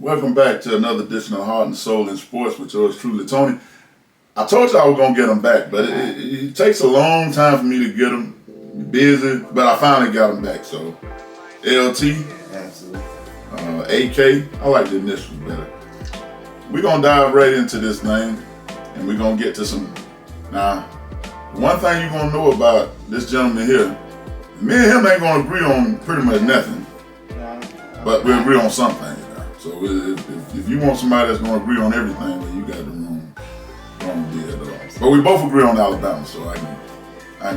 Welcome back to another edition of Heart and Soul in Sports with yours truly, Tony. I told you I was going to get them back, but it takes a long time for me to get them. Busy, but I finally got them back. So, LT, Absolutely. AK, I like the initials better. We're going to dive right into this thing, and we're going to get to some. Now, one thing you're going to know about this gentleman here, me and him ain't going to agree on pretty much nothing, but we agree on some things. So if you want somebody that's going to agree on everything, then you got the wrong deal at all. But we both agree on Alabama, so I can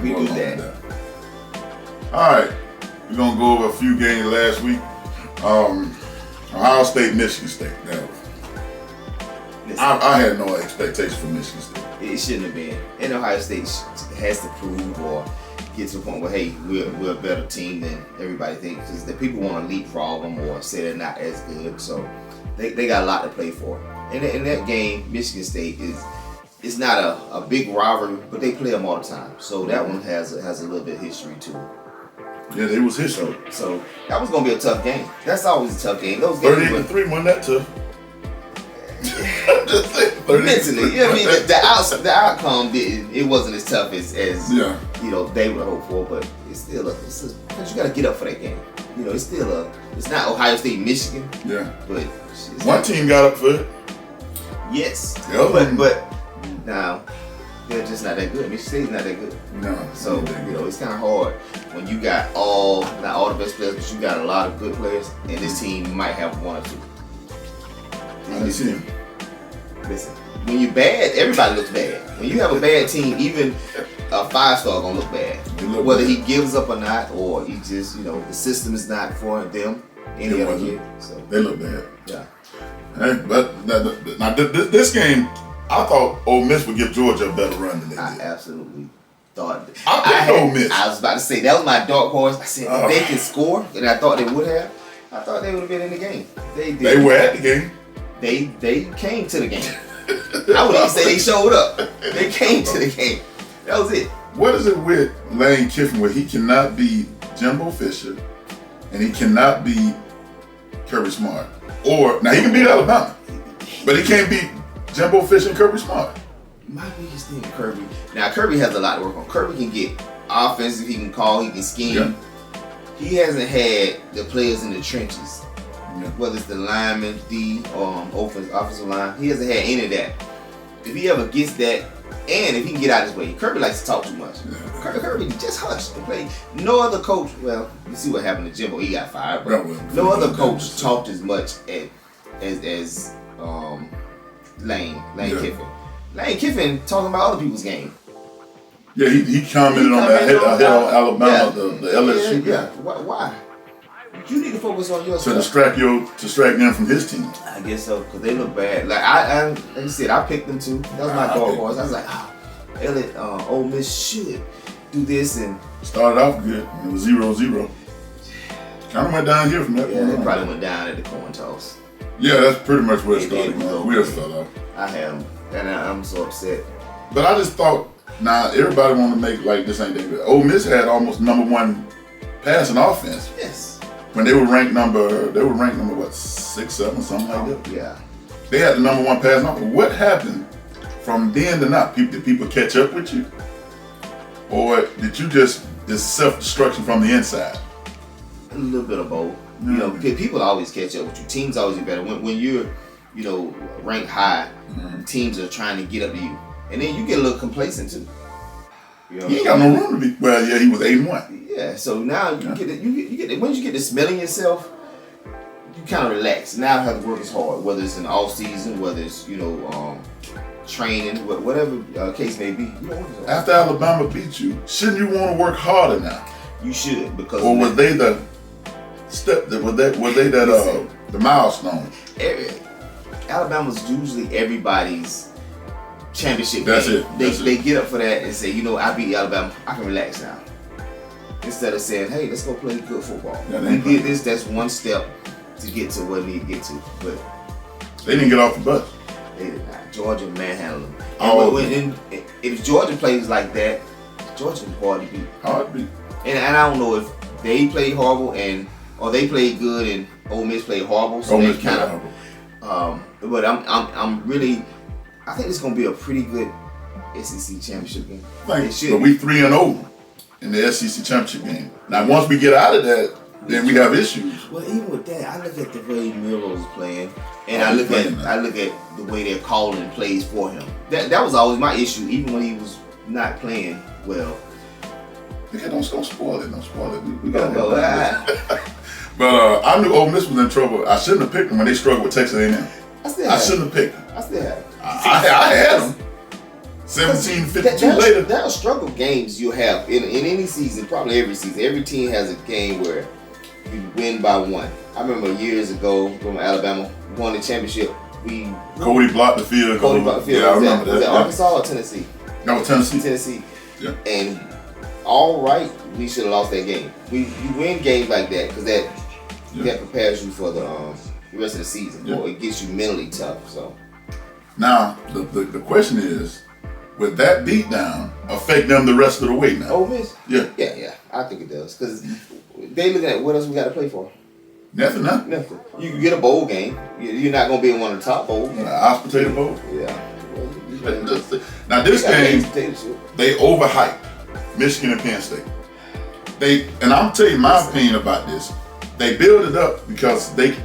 go along with that. All right, we're going to go over a few games last week. Ohio State, Michigan State. I had no expectations for Michigan State. It shouldn't have been. And Ohio State has to prove or get to a point where, hey, we're a better team than everybody thinks. Because the people want to leapfrog them or say they're not as good. So they got a lot to play for. And in that game, Michigan State it's not a big rivalry, but they play them all the time. So that one has a little bit of history too. Yeah, it was history. So that was going to be a tough game. That's always a tough game. Those games 38-3 wasn't that tough. I'm just saying. Mentally, I mean, the outcome it wasn't as tough as they would hope for, but it's still because you got to get up for that game. It's not Ohio State, Michigan. Yeah, but one team got up for it. Yes, but now they're just not that good. Michigan State's not that good. No, so it's kind of hard when you got not all the best players, but you got a lot of good players, and this team might have one or two. Listen, when you're bad, everybody looks bad. When you have a bad team, even a 5-star gonna look bad. Whether he gives up or not, or he just, the system is not for them. Any other kid, so they look bad. Yeah. Hey, but now this game, I thought Ole Miss would give Georgia a better run than they did. I absolutely thought. I picked Ole Miss. I was about to say that was my dark horse. I said if they can score, and I thought they would have. I thought they would have been in the game. They did. They were at the game. They came to the game. I wouldn't even say they showed up. They came to the game. That was it. What is it with Lane Kiffin where he cannot be Jimbo Fisher and he cannot be Kirby Smart? Or now he can beat Alabama, but he can't beat Jimbo Fisher and Kirby Smart. My biggest thing with Kirby. Now Kirby has a lot to work on. Kirby can get offensive. He can call. He can scheme. Yeah. He hasn't had the players in the trenches. Yeah. Whether it's the lineman, offensive line, he hasn't had any of that. If he ever gets that, and if he can get out of his way, Kirby likes to talk too much. Yeah. Kirby just hush and play. No other coach. Well, you see what happened to Jimbo. He got fired. But no other coach talked as much as Lane Kiffin. Lane Kiffin talking about other people's game. Yeah, he commented on that on Alabama, the LSU. Yeah. Why? You need to focus on your stuff. To distract them from his team. I guess so, because they look bad. Like you said, I picked them too. That was my dark horse. I was like, Ole Miss should do this and started off good. It was 0-0. Kind of went down here from that point. Yeah, they probably went down at the coin toss. Yeah, that's pretty much where it started. Wheels fell off. I have them, and I'm so upset. But I just thought, everybody want to make like this ain't that good. Ole Miss had almost #1 passing offense. Yes. When they were ranked number what, 6, 7, something like that. Yeah. They had the #1 passing offense. What happened from then to now? Did people catch up with you, or did you just self-destruction from the inside? A little bit of both. Mm-hmm. People always catch up with you. Teams always get better when you're, ranked high. Mm-hmm. Teams are trying to get up to you, and then you get a little complacent too. He ain't got no room to be. Well, yeah, he was 8-1. Yeah, so now you get once you get to smelling yourself, you kind of relax. Now I have to work as hard, whether it's in the off season, whether it's training, whatever case may be. After Alabama beat you, shouldn't you want to work harder now? You should, because or were they the step? The milestone? Alabama's usually everybody's championship That's game. It. They get up for that and say, I beat Alabama, I can relax now. Instead of saying, hey, let's go play good football. Yeah, we did this, that's one step to get to where we need to get to. But they didn't get off the bus. They did not. Georgia manhandled them. If Georgia plays like that, Georgia's hard to beat. Hard to beat. And I don't know if they played horrible or they played good and Ole Miss played horrible. So they kind of But I'm really. I think it's gonna be a pretty good SEC championship game. But we 3-0 in the SEC championship game. Now, once we get out of that, then we have issues. Well, even with that, I look at the way Miro's playing, and I look at the way they're calling plays for him. That was always my issue, even when he was not playing well. Okay, don't spoil it. Don't spoil it. We got go. But I knew Ole Miss was in trouble. I shouldn't have picked them when they struggled with Texas A&M. I shouldn't have picked them. I still have. I had them. 17-52 later. There are struggle games you have in any season, probably every season. Every team has a game where you win by one. I remember years ago when Alabama won the championship. Cody blocked the field. Yeah, I remember that. Was that Arkansas or Tennessee? No, Tennessee. Tennessee. Yeah. And all right, we should have lost that game. You win games like that because that prepares you for the rest of the season. Yeah. Or it gets you mentally tough. So now the question is, would that beatdown affect them the rest of the way now? Ole Miss? Yeah. Yeah. I think it does because they looking at what else we got to play for. Nothing. You can get a bowl game. You're not going to be in one of the top bowls. Irish potato bowl. Yeah. Now this game, they overhyped Michigan and Penn State. And I'm telling you my opinion about this. They build it up because they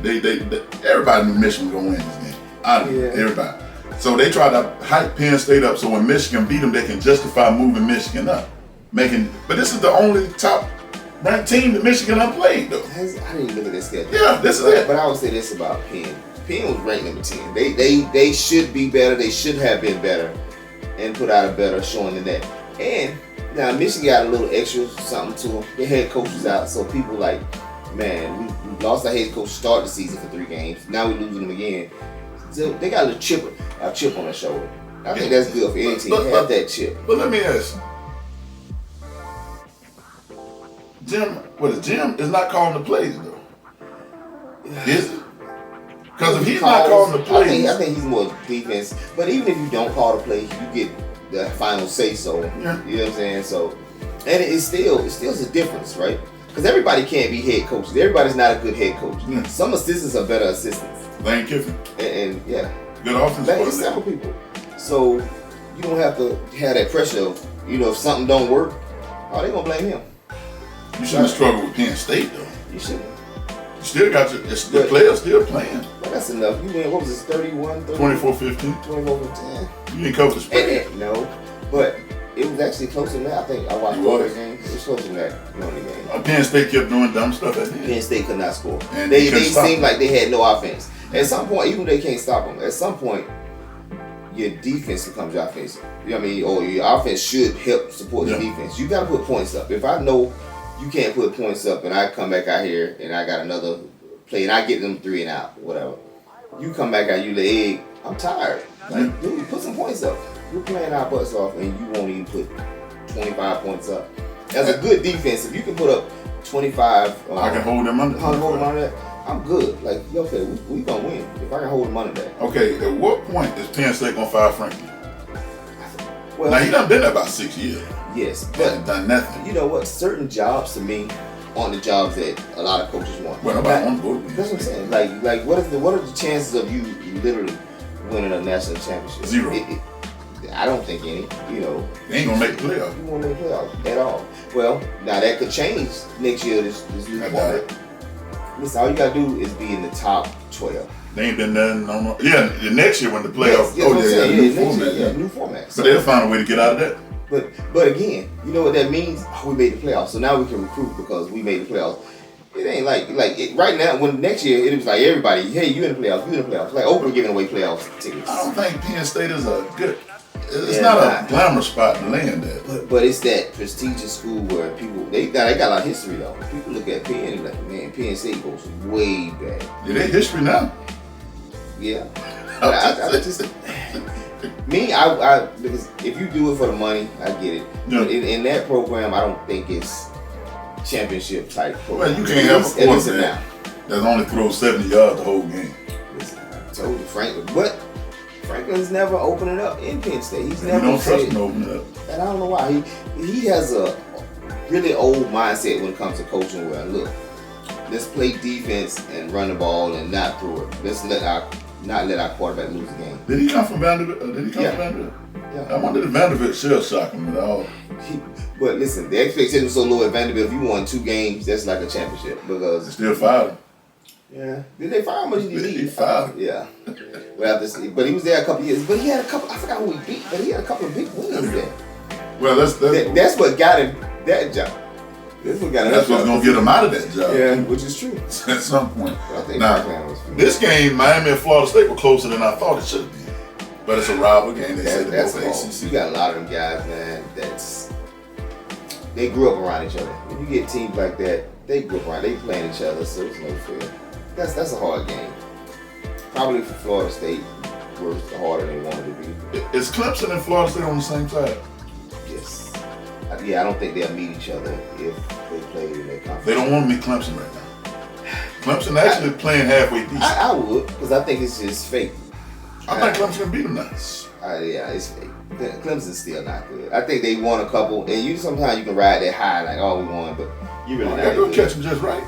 everybody knew Michigan was gonna win this game. Everybody. So they try to hype Penn State up so when Michigan beat them, they can justify moving Michigan up. But this is the only top ranked team that Michigan have played though. I didn't look at this schedule. Yeah, this is it. But I would say this about Penn. Penn was ranked number 10. They should be better. They should have been better and put out a better showing than that. And now Michigan got a little extra something to them. Their head coach is out, so people like, man, we lost our head coach to start the season for 3 games. Now we're losing them again. So they got a chip on their shoulder. I think that's good for any team to have that chip. But let me ask you. Jim is not calling the plays though. Is it? Because if he's not calling the plays, I think he's more defense. But even if you don't call the plays, you get the final say so. Yeah. You know what I'm saying? So, and it's still a difference, right? Because everybody can't be head coaches. Everybody's not a good head coach. Yeah. Some assistants are better assistants. Lane Kiffin. And yeah. Good offense. There's several people. So you don't have to have that pressure of, if something don't work, they're gonna blame him. You shouldn't struggle with Penn State though. You shouldn't. You still got the players still playing. But that's enough. You win, what was this, 31? 24-15. 24-15. You didn't cover the spread. No, but it was actually closer than that. I think I watched part of the game. It was closer than that during the game. Penn State kept doing dumb stuff at the end. Penn State could not score. And they seemed like they had no offense. At some point, even though they can't stop them, at some point, your defense becomes your offense. You know what I mean? Or your offense should help support your defense. You got to put points up. If I know you can't put points up and I come back out here and I got another play and I get them 3 and out, whatever. You come back out, you lay egg. I'm tired. Like, dude, put some points up. We're playing our butts off and you won't even put 25 points up. As a good defense, if you can put up 25, I can hold them under. I'm good. Like, okay, we gonna win if I can hold them under that. Okay, at what point is Penn State gonna fire Franklin? Well, now he done been there about 6 years. Yes, but done nothing. You know what? Certain jobs to me aren't the jobs that a lot of coaches want. Well, nobody wants to go to Penn That's what I'm saying. Like, what are the chances of you literally winning a national championship? 0. I don't think any. They ain't gonna make the playoffs. You won't make the playoffs at all. Well, now that could change next year. This new format. Listen, all you gotta do is be in the top 12. They ain't been done no. Yeah, the next year when the playoffs. New format. So they'll find a way to get out of that. But again, you know what that means? We made the playoffs, so now we can recruit because we made the playoffs. It ain't right now. When next year it was like everybody, hey, you in the playoffs, you in the playoffs. Like Oprah giving away playoffs tickets. I don't think Penn State is a good. It's not a glamour spot to land at. But it's that prestigious school where people they got a lot of history though. People look at Penn and like, man, Penn State goes way back. Yeah, they history now. Yeah. But I just because if you do it for the money, I get it. Yeah. But in that program, I don't think it's championship type program. Well, you can't have a quarterback that only throws 70 yards the whole game. Listen, I told you Franklin, but Franklin's never opened it up in Penn State. He's never. You don't trust him to open it up, and I don't know why. He has a really old mindset when it comes to coaching. Where look, let's play defense and run the ball and not throw it. Let's let our not let our quarterback lose the game. Did he come from Vanderbilt? From Vanderbilt? Yeah. I wonder if Vanderbilt shell shock him at all. But listen, the expectation was so low at Vanderbilt. If you won 2 games, that's like a championship because They still fired him. Yeah. Did they fire him or did he leave? He fired him. Yeah. Well, but he was there a couple years. But he had a couple. I forgot who he beat. But he had a couple of big wins there. Well, that's what got him that job. That's what's gonna get him out of that job. Yeah, which is true. At some point. I think now, this game, Miami and Florida State were closer than I thought it should have been. But it's a rival game. They said that's ACC. You got a lot of them guys, man. They grew up around each other. When you get teams like that, they grew up around. They playing each other, so it's no fair. That's a hard game. Probably for Florida State, worse the harder they wanted to be. Is Clemson and Florida State on the same side? Yes. Yeah, I don't think they'll meet each other if they play in their conference. They don't want to meet Clemson right now. Clemson actually playing halfway decent. I would, because I think it's just fake. I think Clemson can beat them now. Yeah, it's fake. Clemson's still not good. I think they won a couple, and sometimes you can ride that high like, oh, we won, but you really not. Go catch them just right.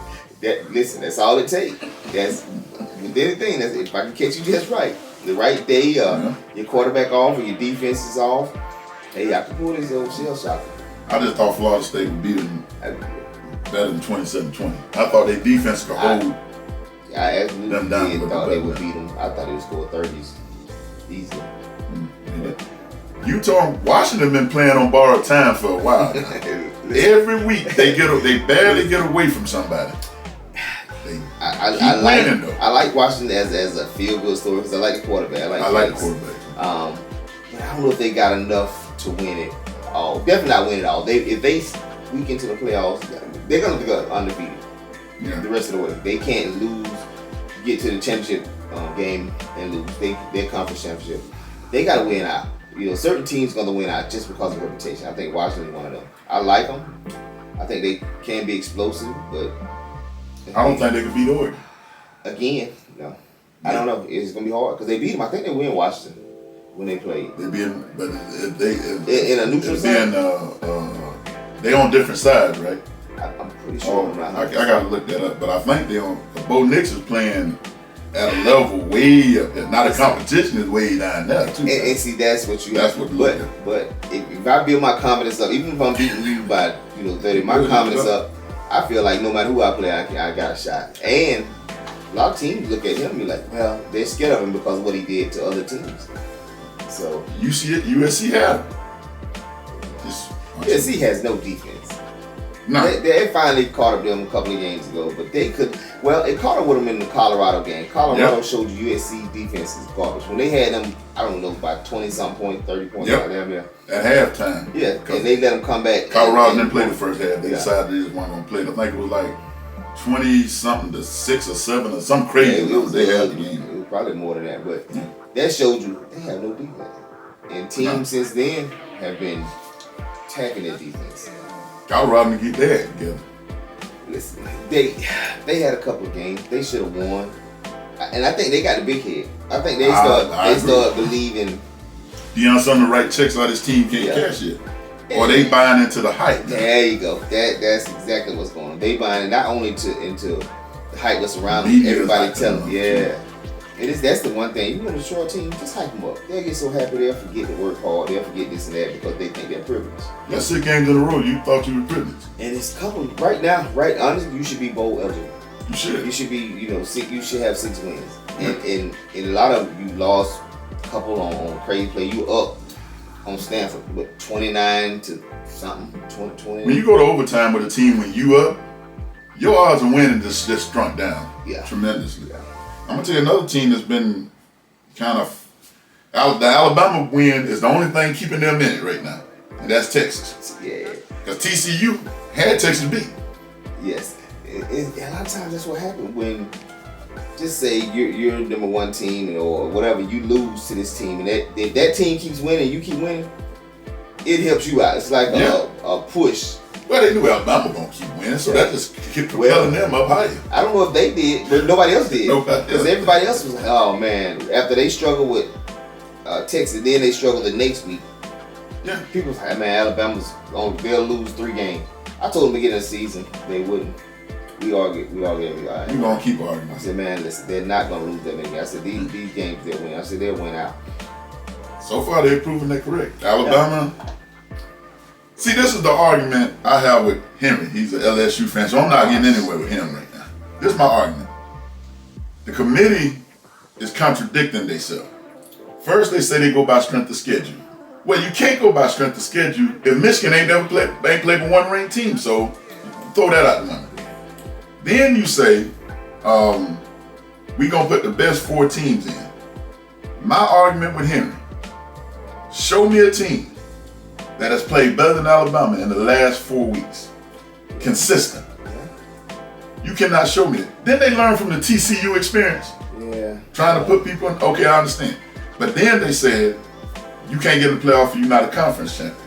Listen, that's all it takes. That's with anything. That's if I can catch you just right, the right day, your quarterback off or your defense is off. Hey, I can pull this old shell shocker. I just thought Florida State would beat them better than 27-20. I thought their defense could hold. I absolutely thought they would beat them. I thought they would score 30s easily. Utah, Washington been playing on borrowed time for a while. Every week they barely get away from somebody. I like Washington as a feel good story because I like the quarterback. I like the quarterback. But I don't know if they got enough to win it all. Definitely not win it all. If they week into the playoffs, they're gonna go undefeated. Yeah. The rest of the way, they can't lose. Get to the championship game and lose. Their conference championship. They got to win out. Certain teams gonna win out just because of reputation. I think Washington is one of them. I like them. I think they can be explosive, but I don't think they can beat Oregon. Again, no. I don't know. It's gonna be hard because they beat them. I think they win Washington when they played. They beat them, but in a neutral side. They on different sides, right? I'm pretty sure. I gotta look that up, but I think they on. Bo Nix is playing at a level way up there. Now the competition is way down there too. And see, that's what you. That's what. But if I build my confidence up, even if I'm beating you by 30, my confidence up. I feel like no matter who I play, I got a shot. And a lot of teams look at him and be like, well, they're scared of him because of what he did to other teams. So you see it, USC had him. USC has no defense. No. They finally caught up to them a couple of games ago, but they could. Well, it caught up with them in the Colorado game. Colorado showed you USC defense is garbage. When they had them, I don't know, by 20-something points, 30 points out there. At halftime. Yeah, and they let them come back. Colorado didn't play the first half. They decided they just weren't going to play. I think it was like 20-something to 6 or 7 or some crazy numbers. They had the game. It was probably more than that, but that showed you they have no defense. And teams since then have been attacking their defense. Colorado to get that together. Listen, they had a couple of games. They should have won. And I think they got the big head. I think they start believing. Deion on the right checks out his team can't cash it. Or they buying into the hype. There you go. That's exactly what's going on. They buying not only into the hype that's around them, everybody telling them. Yeah. That's the one thing. You want to show a team, just hype them up. They'll get so happy they'll forget to work hard. They'll forget this and that because they think they're privileged. That's 6 games in a row. You thought you were privileged. And it's couple right now. Right, honestly, you should be bowl eligible. You should. You should be. You should have 6 wins. And a lot of you lost a couple on crazy play. You up on Stanford with 29 to something. 20. When you go to overtime with a team when you up, your odds of winning just shrunk down. Yeah. Tremendously. Yeah. I'm gonna tell you another team that's been kind of the Alabama win is the only thing keeping them in it right now, and that's Texas. Yeah. Because TCU had Texas beat. Yes. And a lot of times that's what happens when, just say you're number 1 team or whatever, you lose to this team, and if that team keeps winning, you keep winning, it helps you out. It's like a push. Well, they knew Alabama was going to keep winning, so that just kept propelling them up higher. I don't know if they did, but nobody else did. Because everybody else was like, oh man, after they struggled with Texas, then they struggled the next week. Yeah. People was like, man, Alabama's they'll lose 3 games. I told them beginning of the season they wouldn't. We argue every We're going to keep arguing. I said, man, listen, they're not going to lose that many games. I said, these games they'll win. I said, they'll win out. So far, they've proven they're correct. Alabama. Yeah. See, this is the argument I have with Henry. He's an LSU fan, so I'm not getting anywhere with him right now. This is my argument. The committee is contradicting themselves. First, they say they go by strength of schedule. Well, you can't go by strength of schedule if Michigan ain't played with one ranked team, so throw that out the window. Then you say, we gonna put the best 4 teams in. My argument with Henry, show me a team that has played better than Alabama in the last 4 weeks. Consistent. You cannot show me it. Then they learn from the TCU experience. Yeah. Trying to put people in, okay, I understand. But then they said, you can't get in the playoff if you're not a conference champion.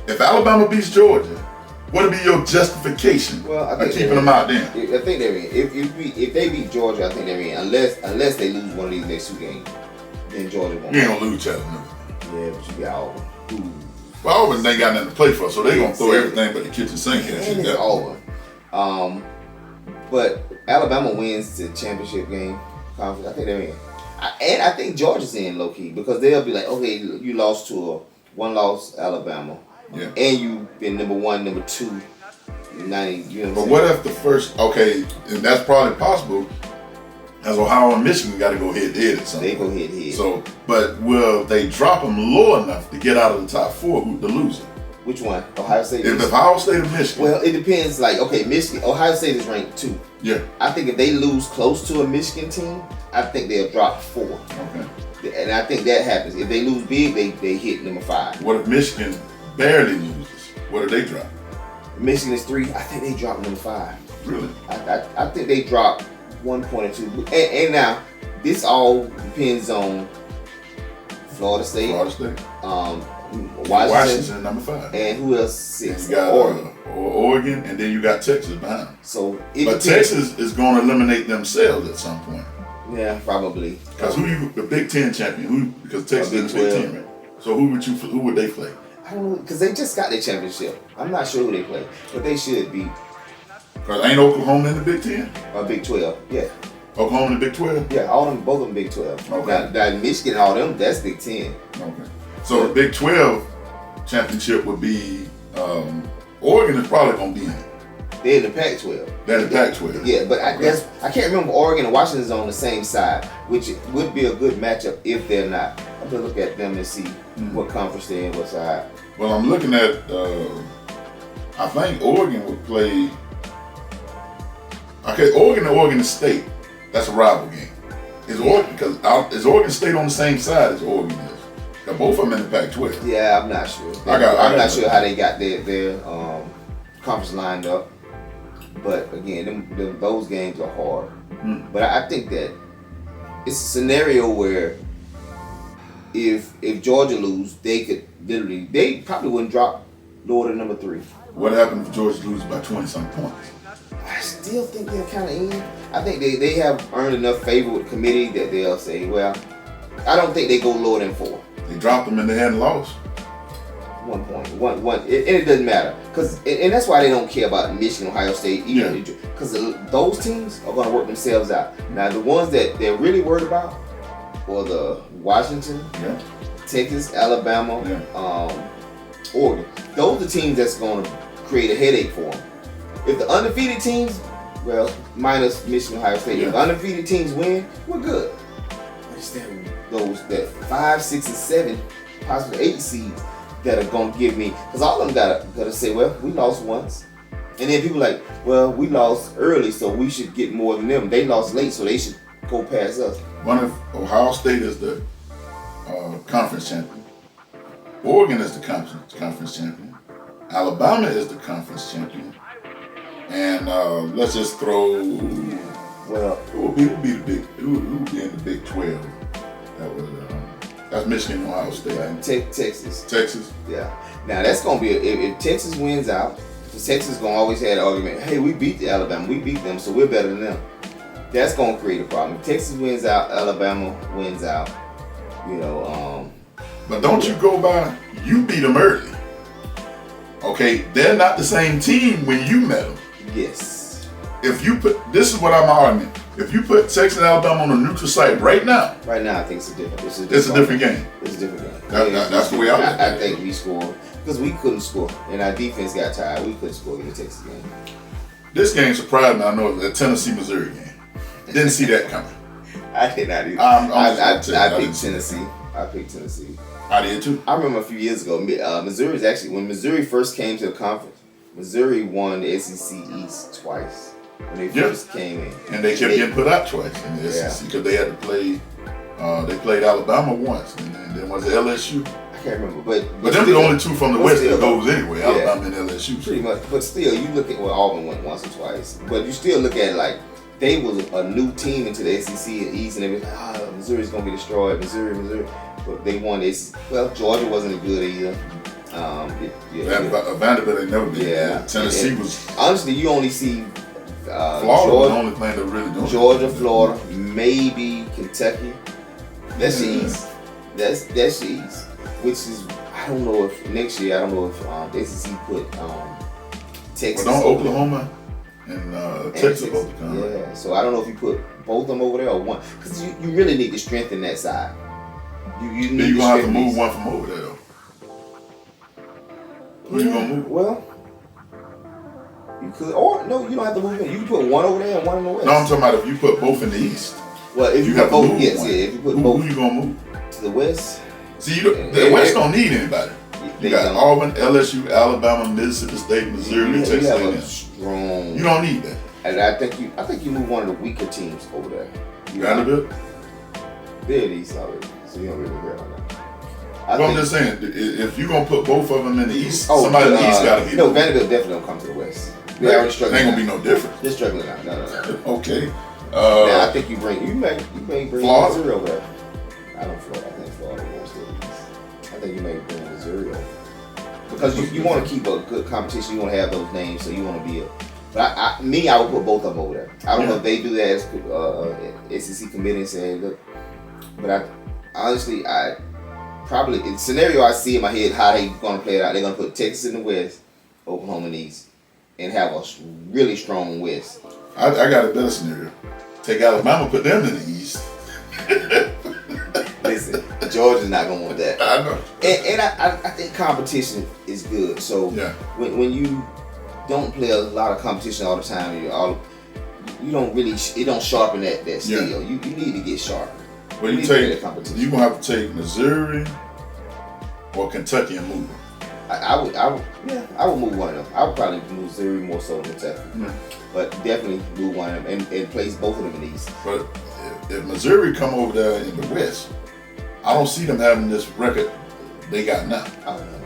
If Alabama beats Georgia, what would be your justification of keeping them out there? I think they're in. If they beat Georgia, I think they're in. Unless they lose one of these next 2 games, then Georgia won't. You ain't gonna lose Chattanooga. Yeah, but you got Auburn. Well, Auburn ain't got nothing to play for, so they're gonna throw everything but the kitchen sink at you. And it's Auburn. But Alabama wins the championship game conference. I think they're in. And I think Georgia's in low key because they'll be like, okay, you lost to a 1-loss Alabama. Yeah. And you've been number 1, number 2. But what if the first, okay, and that's probably possible, as Ohio and Michigan got to go head to head at something. They go head to head. So, but will they drop them low enough to get out of the top 4, the loser? Which one? Ohio State? If Ohio State or Michigan. Well, it depends. Like, okay, Ohio State is ranked 2. Yeah. I think if they lose close to a Michigan team, I think they'll drop 4. Okay. And I think that happens. If they lose big, they hit number 5. What if Michigan barely loses? What do they drop? Michigan is 3. I think they drop number 5. Really? I think they drop 1 point or 2. And now, this all depends on Florida State. Washington number 5. And who else? 6. You got Oregon. Oregon, and then you got Texas behind them. So Texas is going to eliminate themselves at some point. Yeah, probably. Because the Big Ten champion? Because Texas is the Big Ten, right? So who would they play? I don't know, because they just got their championship. I'm not sure who they play, but they should be. Because ain't Oklahoma in the Big Ten? Big 12, yeah. Oklahoma in the Big 12? Yeah, both of them Big 12. Okay. Now Michigan and all them, that's Big 10. Okay. So the Big 12 championship would be, Oregon is probably going to be in it. They're in the Pac-12. They're in the Pac-12. Yeah, but I can't remember Oregon and Washington's on the same side, which would be a good matchup if they're not. I'm going to look at them and see what conference they're in, what side. Well, I'm looking at, I think Oregon would play, okay, Oregon and Oregon State. That's a rival game. Is Oregon State on the same side as Oregon is? Because both of them in the Pac-12. Yeah, I'm not sure. I'm not sure how they got their conference lined up. But again, those games are hard. But I think that it's a scenario where if Georgia lose, they probably wouldn't drop lower than number 3. What happened if Georgia loses by 20-some points? I still think they're kind of in. I think they have earned enough favor with the committee that they'll say, well, I don't think they go lower than 4. They dropped them and they hadn't lost. 1 point. And it doesn't matter. And that's why they don't care about Michigan, Ohio State, either. Because those teams are going to work themselves out. Now, the ones that they're really worried about are the Washington, Texas, Alabama, Oregon. Those are the teams that's going to create a headache for them. If the undefeated teams, well, minus Michigan, Ohio State, if the undefeated teams win, we're good. But it's that 5, 6, and 7, possibly 8 seeds that are gonna give me, because all of them gotta say, well, we lost once, and then people like, well, we lost early, so we should get more than them. They lost late, so they should go past us. One of Ohio State is the conference champion. Oregon is the conference champion. Alabama is the conference champion. And let's just throw. Well, who would be in the Big 12? That's Michigan and Ohio State. Right. Texas. Texas. Yeah. Now that's gonna be if Texas wins out, because Texas gonna always have the argument. Hey, we beat the Alabama. We beat them, so we're better than them. That's gonna create a problem. If Texas wins out, Alabama wins out. But don't you go by? You beat them early. Okay, they're not the same team when you met them. Yes. if you put, this is what I'm arguing. If you put Texas and Alabama on a neutral site right now, I think it's a different. It's a different game. It's a different game. That's the way I look at it. I think we scored because we couldn't score, and our defense got tired. We couldn't score in the Texas game. This game surprised me. I know the Tennessee-Missouri game. Didn't see that coming. I did not either. I picked Tennessee. I picked Tennessee. I did too. I remember a few years ago, Missouri's actually, when Missouri first came to the conference, Missouri won the SEC East twice when they first came in. And they kept getting put out twice in the SEC because they had to play, they played Alabama once, and then was it LSU? I can't remember. But them the only two from the West that goes anyway, Alabama and LSU. Pretty much. But still, you look at, Auburn went once or twice, but you still look at it like, they was a new team into the SEC and East, and everything. Missouri's gonna be destroyed. Missouri. But they won this. Well, Georgia wasn't good either. Vanderbilt ain't never been. Yeah. Tennessee was. Honestly, you only see Florida was the only playing that really doing. Georgia, Florida, maybe Kentucky. That's the East. That's the East. Which is, I don't know if next year. I don't know if the SEC put Texas. Well, don't Oklahoma and Texas both come. Yeah, so I don't know if you put both of them over there or one, because you really need to strengthen that side. You need then you're gonna have to move one from over there though. Who you gonna move? Well, you could, or no, you don't have to move in. You can put one over there and one in the West. No, I'm talking about if you put both in the East. Well, if you have put both, move yes, one. yeah. If you put both, who you gonna move to the West? See, the West don't need anybody. You got Auburn, LSU, Alabama, Mississippi State, Missouri, Texas A&M. You don't need that. And I think you move one of the weaker teams over there. Vanderbilt? They're the East already, so you don't really care about that. I'm just saying, if you're gonna put both of them in the East, somebody in the East gotta be. No, Vanderbilt definitely don't come to the West. They already struggling. Ain't gonna be no difference. They're struggling now. No. Okay. Now I think you may bring Florida? Missouri over there. I think Florida wants to the East. I think you may bring Missouri over. Because you want to keep a good competition, you want to have those names, so you want to be a. But I would put both of them over there. I don't know if they do that as SEC committee and say, look. But honestly, probably in the scenario I see in my head how they gonna play it out. They're gonna put Texas in the West, Oklahoma in the East, and have a really strong West. I got a better scenario. Take Alabama, put them in the East. Listen, Georgia's not gonna want that. I know. And I think competition is good. So when you don't play a lot of competition all the time, you don't really, it don't sharpen that skill. You need to get sharp. Well, you're gonna have to take Missouri or Kentucky and move them. I would move one of them. I would probably move Missouri more so than Kentucky, but definitely move one of them and place both of them in the East. But if Missouri come over there in the West, I don't see them having this record they got now. I don't know.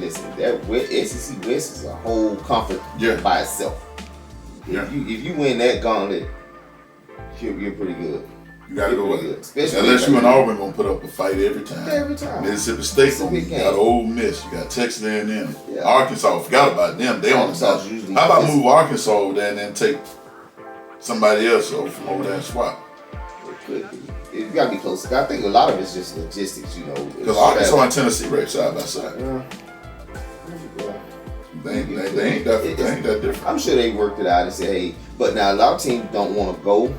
Listen, that SEC West is a whole conference by itself. If you win that gauntlet, you're pretty good. You got to go with it. Especially LSU and Auburn gonna put up a fight every time. Every time. Mississippi State gonna beat. You got Ole Miss. You got Texas A&M. Arkansas. Forgot about them. They on the side. How about move Arkansas over there and then take somebody else over from over there and swap? It could be. You gotta be close. I think a lot of it's just logistics, you know. Because Arkansas and Tennessee right side by side. They ain't that different. I'm sure they worked it out and said, hey, but now a lot of teams don't want to go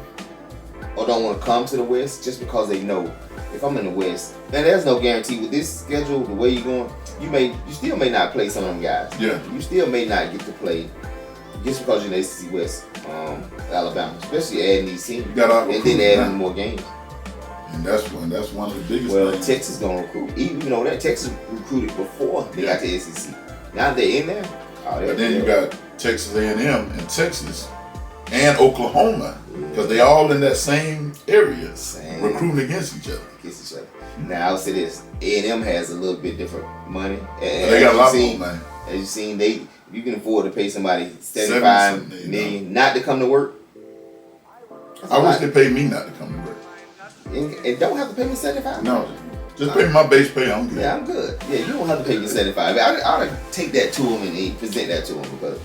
or don't want to come to the West just because they know if I'm in the West, and there's no guarantee with this schedule, the way you're going, you still may not play some of them guys. Yeah. You still may not get to play just because you're in the SEC West, Alabama, especially adding these teams, and then adding more games. And that's one of the biggest things. Texas gonna recruit. Even though that Texas recruited before they got to SEC. Now they're in there. But then you got Texas A&M and Texas and Oklahoma because they all in that same area, recruiting against each other. Now I would say this: A&M has a little bit different money. They got a lot more money. As you've seen, you can afford to pay somebody $75 million not to come to work. I wish they paid me not to come to work. And don't have to pay me $75. No. Just pay me my base pay, I'm good. Yeah, I'm good. Yeah, you don't have to pay me $75. I'd take that to him and present that to him because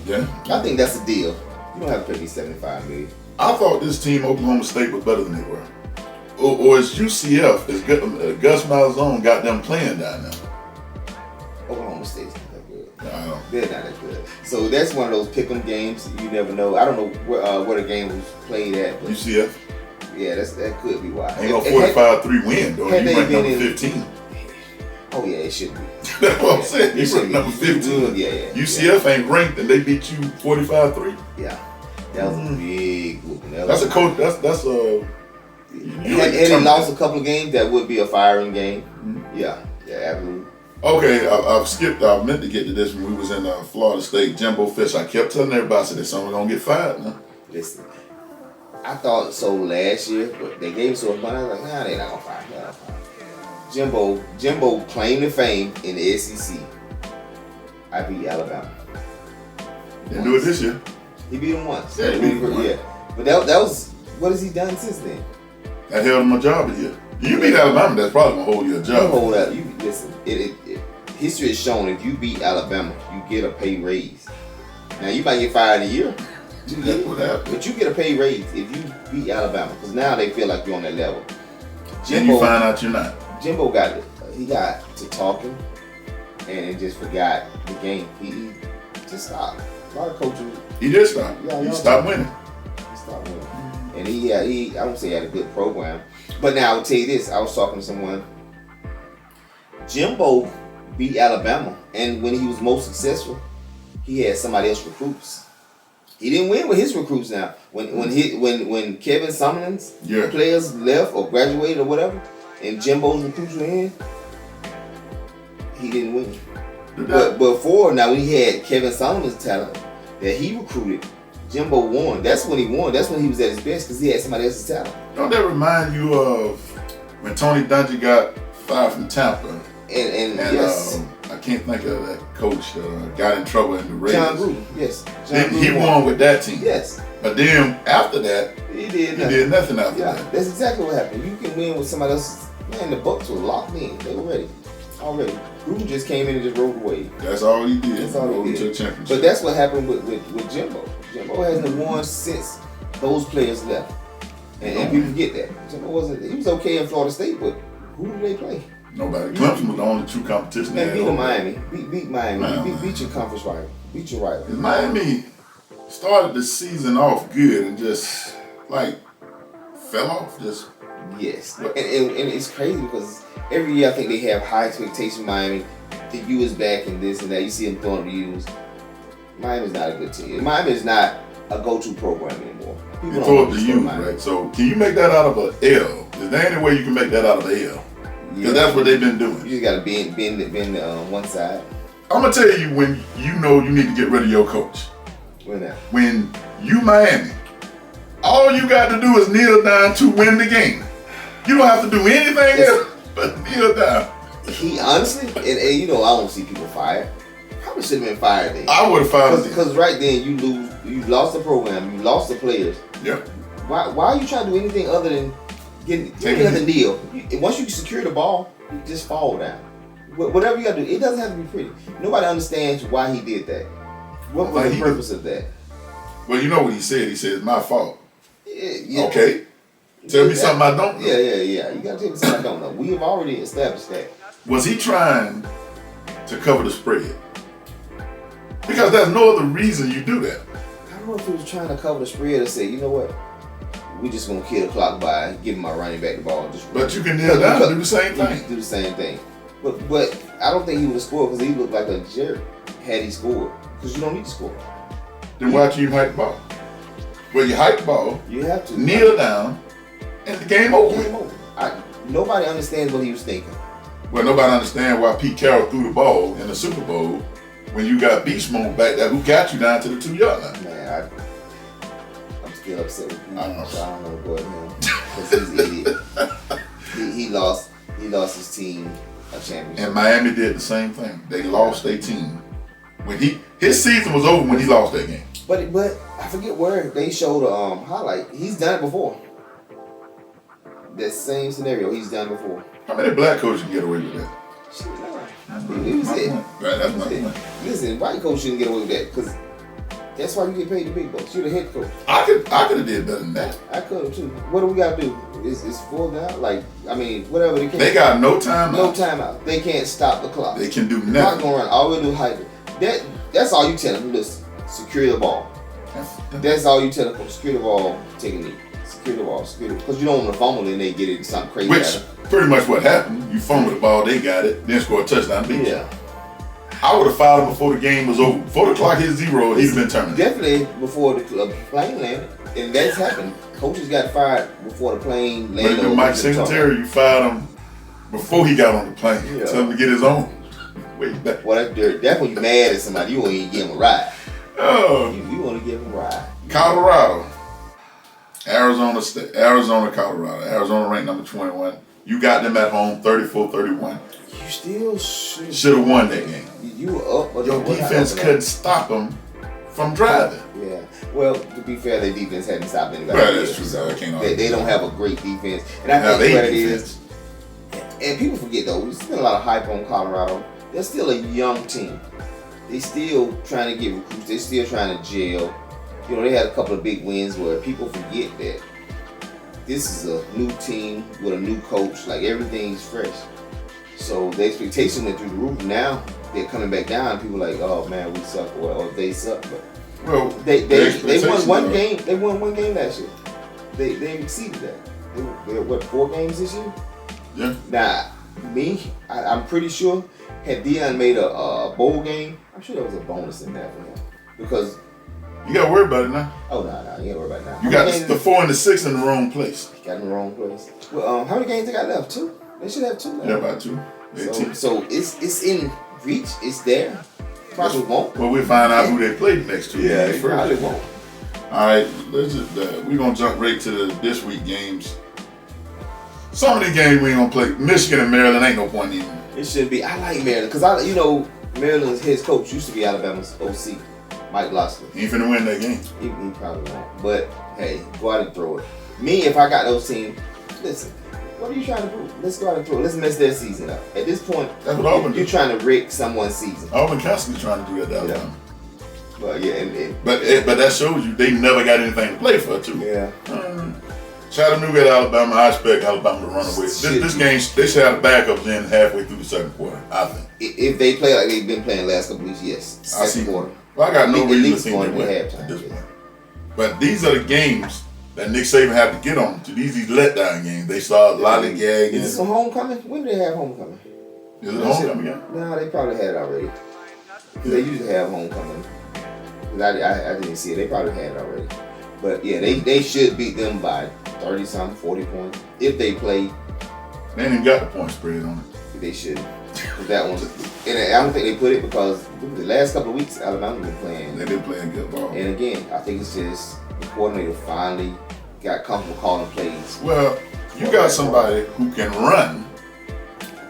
I think that's the deal. You don't have to pay me $75 million. I thought this team, Oklahoma State, was better than they were. Or is UCF, is Gus Malzahn got them playing down there? Oklahoma State's not that good. No, they're not that good. So that's one of those pick'em games. You never know. I don't know where the game was played at. But UCF. yeah, that could be why. Ain't no 45-3 win though. Had You they ranked been number in- 15. Oh yeah, it should be. That's what I'm saying. You It should ranked be. number 15. Yeah. UCF ain't ranked and they beat you 45-3. Yeah, that was a big whooping. That's a coach. That's a. Had he lost a couple of games, that would be a firing game. Mm-hmm. Yeah, absolutely. Okay, I've skipped. I meant to get to this when we was in Florida State. Jimbo Fisher. I kept telling everybody, I said, "There's someone gonna get fired now." Listen, I thought so last year, but they gave him so much money. I was like, nah, they're not gonna fire him. Jimbo claimed the fame in the SEC. I beat Alabama. Didn't do it this year. He beat him once. Yeah, he beat him once. Yeah, but that was what has he done since then? That held him a job a year. You beat Alabama, that's probably gonna hold you a You job. hold up. You listen. History has shown if you beat Alabama, you get a pay raise. Now you might get fired in a year, That's what happened. but you get a pay raise if you beat Alabama because now they feel like you're on that level. Then you find out you're not. Jimbo got it. He got to talking and just forgot the game. He just stopped. A lot of coaches. He did stop. Yeah, He stopped winning. He stopped winning. And he I don't say he had a good program. But now I will tell you this. I was talking to someone. Jimbo beat Alabama, and when he was most successful, he had somebody else recruits. He didn't win with his recruits now. When Kevin Sumlin's players left or graduated or whatever, and Jimbo's recruits were in, he didn't win. But before now, when he had Kevin Sumlin's talent that he recruited, Jimbo won. That's when he won. That's when he was at his best because he had somebody else's talent. Don't that remind you of when Tony Dungy got fired from Tampa? And yes. I can't think of that coach got in trouble in the Raiders. John Gruden, yes. He won with that team. Yes. But then after that, he did nothing after that. That's exactly what happened. You can win with somebody else's. Man, the Bucks were locked in. They were ready. Already. Gruden just came in and just rode away. That's all he did. That's all he did. To a championship. But that's what happened with Jimbo. Jimbo hasn't won since those players left. And people get that. Jimbo he was okay in Florida State, but who did they play? Nobody. Clemson was the only true competition. Man, beat Miami. Beat Miami. Beat your conference rival. Beat your rival. Miami started the season off good and just like fell off. Just yes. And it's crazy because every year I think they have high expectations. Miami, the U is back and this and that. You see them throwing the U's. Miami's not a good team. Miami is not a go-to program anymore. You throw up the U, right? So can you make that out of an L? Is there any way you can make that out of an L? Because that's what they've been doing. You just got to bend one side. I'm going to tell you when you know you need to get rid of your coach. When that? When you Miami, all you got to do is kneel down to win the game. You don't have to do anything else but kneel down. He honestly, and you know, I don't see people fired. Probably should have been fired then. I would have fired him. Because right then you lost the program, you lost the players. Yeah. Why are you trying to do anything other than take another deal? Once you secure the ball, you just fall down. Whatever you got to do, it doesn't have to be pretty. Nobody understands why he did that. What was the purpose of that? Well, you know what he said. He said, it's my fault. Yeah. Okay. Tell me something I don't know. Yeah. You got to tell me something I don't know. We have already established that. Was he trying to cover the spread? Because there's no other reason you do that. I don't know if he was trying to cover the spread or say, you know what? We just gonna kill the clock by giving my running back the ball. But you can kneel down and do the same thing. Do the same thing. But I don't think he would have scored because he looked like a jerk had he scored. Because you don't need to score. Then why don't you hike the ball? Well, you hike the ball. You have to kneel down, and the game over. Game over. Nobody understands what he was thinking. Well, nobody understands why Pete Carroll threw the ball in the Super Bowl when you got beast mode back there who got you down to the 2-yard line. Man, I'm still upset with him. I know. So I don't want to go at him because he's an idiot. He lost his team a championship. And Miami did the same thing. They lost their team. When his season was over when he lost that game. But I forget where they showed a highlight. He's done it before. That same scenario, he's done before. How many black coaches can get away with that? Shit, no. He was it. Right, that's my point. Listen, white coach shouldn't get away with that because that's why you get paid the big bucks. You're the head coach. I could have did better than that. I could have too. What do we got to do? Is full down? Like, I mean, whatever they can. They got no timeout. No timeout. They can't stop the clock. They can do Not nothing. gonna run. All we do is hype it. That's all you tell them. Listen, secure the ball. That's all you tell the coach. Secure the ball, take a knee. Secure the ball, secure the ball. Because you don't want to fumble and they get it something crazy. Which pretty much what happened. You fumbled the ball, they got it, then scored a touchdown. Beat you. I would have fouled him before the game was over. Before the clock hit 0, he'd have been terminated. Definitely before the plane landed. And that's happened. Coaches got fired before the plane landed. But Mike Singletary, you fired him before he got on the plane. Yeah. Tell him to get his own. Wait back. Well, that's when you're mad at somebody. You won't even give him a ride. Oh. You want to give him a ride. Colorado. Arizona, Colorado. Arizona ranked number 21. You got them at home 34-31. You still should have won that game. You were up. But your defense couldn't stop them from driving. Yeah. Well, to be fair, their defense hadn't stopped anybody. Well, that's true. They don't have a great defense. And I think what it is, and people forget though, there's been a lot of hype on Colorado. They're still a young team. They still trying to get recruits. They're still trying to gel. You know, they had a couple of big wins where people forget that this is a new team with a new coach. Like, everything's fresh. So the expectation went through the roof. Now they're coming back down. People are like, oh man, we suck, or they suck. But well, they won one game. They won one game last year. They exceeded that. They what, 4 games this year? Yeah. Now, I'm pretty sure had Deion made a bowl game, I'm sure there was a bonus in there for him. Because you gotta worry about it now. Oh no, you ain't worry about it now. You got the 4 and the 6 in the wrong place. Got in the wrong place. Well, how many games they got left? 2? They should have 2 left. Yeah, about 2. So it's in reach. It's there. Probably won't. Well, we'll find out who they play the next 2 games. Yeah, they probably won't. All right, let's just we're gonna jump right to this week games. Some of the games we ain't gonna play. Michigan and Maryland ain't no point even. It should be. I like Maryland because Maryland's head coach used to be Alabama's OC, Mike Locksley. He ain't finna win that game. He probably won't. But hey, go out and throw it. Me, if I got those teams, listen. What are you trying to do? Let's go out and throw it. Let's mess their season up. At this point, that's what Auburn you're trying to wreck someone's season. Auburn constantly trying to do that Alabama. Well, yeah, but that shows you they never got anything to play for too. Yeah. Chattanooga at Alabama. I expect Alabama to run away. This game, they should have the backups in halfway through the second quarter. I think. If they play like they've been playing the last couple weeks, yes. Second quarter. Well, I got no reason to think they win at this point. But these are the games that Nick Saban had to get on to. These letdown games. They start lollygagging. Is this a homecoming? When do they have homecoming? Is it a homecoming game? No, they probably had it already. They usually have homecoming. I didn't see it. They probably had it already. But yeah, they should beat them by 30-something, 40 points. If they play. They ain't even got the point spread on it. They shouldn't. That one. And I don't think they put it because the last couple of weeks, Alabama's been playing. They've been playing good ball. And again, I think it's just the coordinator finally got comfortable calling plays. Well, you got somebody who can run,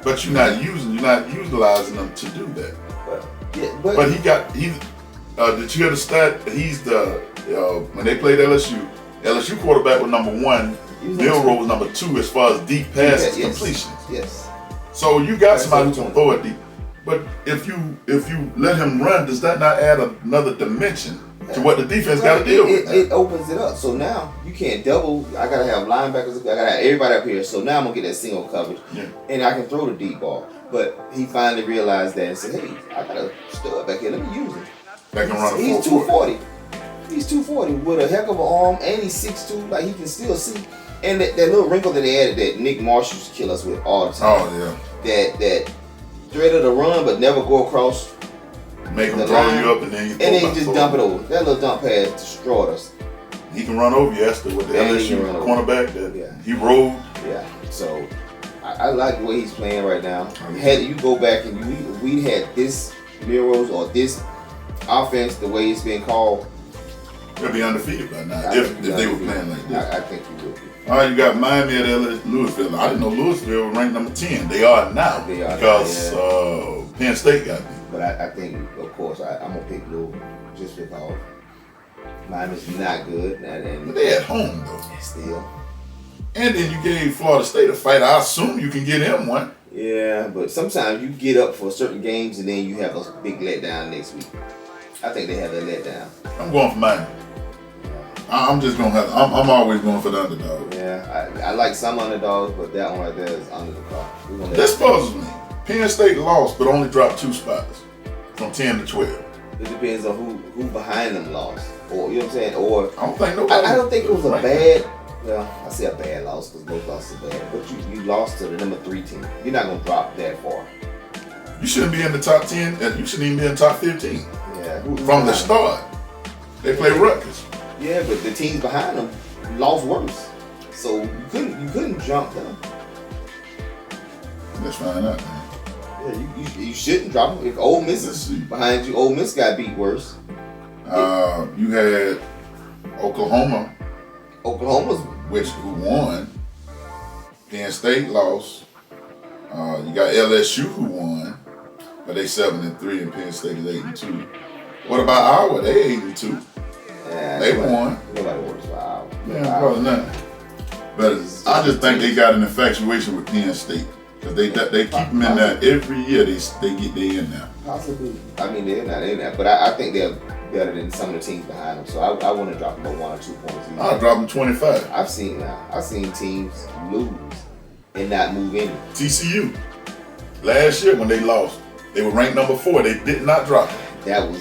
but you're not utilizing them to do that. But did you hear the stat? He's when they played LSU quarterback was number 1. Milroe was number 2 as far as deep passes completions. Yes. So you got somebody who can throw it deep. But if you let him run, does that not add another dimension to what the defense got to deal with? It opens it up. So now you can't double. I gotta have linebackers. I gotta have everybody up here. So now I'm gonna get that single coverage, and I can throw the deep ball. But he finally realized that and said, "Hey, I got a stud back here. Let me use him." He's 240. He's 240 with a heck of an arm, and he's 6'2". Like, he can still see. And that little wrinkle that they added that Nick Marsh used to kill us with all the time. Oh yeah. That threat of the run, but never go across. Make him throw you up and then you just dump it over. That little dump pass destroyed us. He can run over you. That's with the LSU cornerback that he rolled. Yeah. So I like the way he's playing right now. Had you go back and we had this Milroe or this offense the way it's been called, they'll be undefeated by now if they were playing like this. I think you would be. All right, you got Miami at Louisville. I didn't know Louisville was ranked number 10. They are now because Penn State got beat. But I think, of course, I'm going to pick Louisville just because Miami's not good. But they at home, though. Still. And then you gave Florida State a fight. I assume you can get them one. Yeah, but sometimes you get up for certain games and then you have a big letdown next week. I think they have that letdown. I'm going for Miami. I'm just going to have I'm always going for the underdog. Yeah, I like some underdogs, but that one right there is under the car. This puzzles me. Penn State lost, but only dropped 2 spots from 10 to 12. It depends on who behind them lost, or you know what I'm saying. Or I don't think nobody. I don't think it was a bad. Well, I say a bad loss because both losses are bad, but you lost to the number 3 team. You're not gonna drop that far. You shouldn't be in the top 10. You shouldn't even be in the top 15. Yeah. From the start, they play Rutgers. Yeah, but the teams behind them lost worse, so you couldn't jump them. Let's find out, man. Yeah, you shouldn't drop them. If Ole Miss is behind you, Ole Miss got beat worse. You had Oklahoma. Oklahoma's who won. Penn State lost. You got LSU who won, but they 7-3 and Penn State is 8-2. What about Iowa? They 8-2. Yeah, they won. Nobody works for Iowa. Yeah, probably not. But I just think they got an infatuation with Penn State because they keep them in there every year. They in there. Possibly. I mean, they're not in there, but I think they're better than some of the teams behind them. So I want to drop them by 1 or 2 points. I'll drop them 25. I've seen teams lose and not move in. TCU last year when they lost, they were ranked number 4. They did not drop them.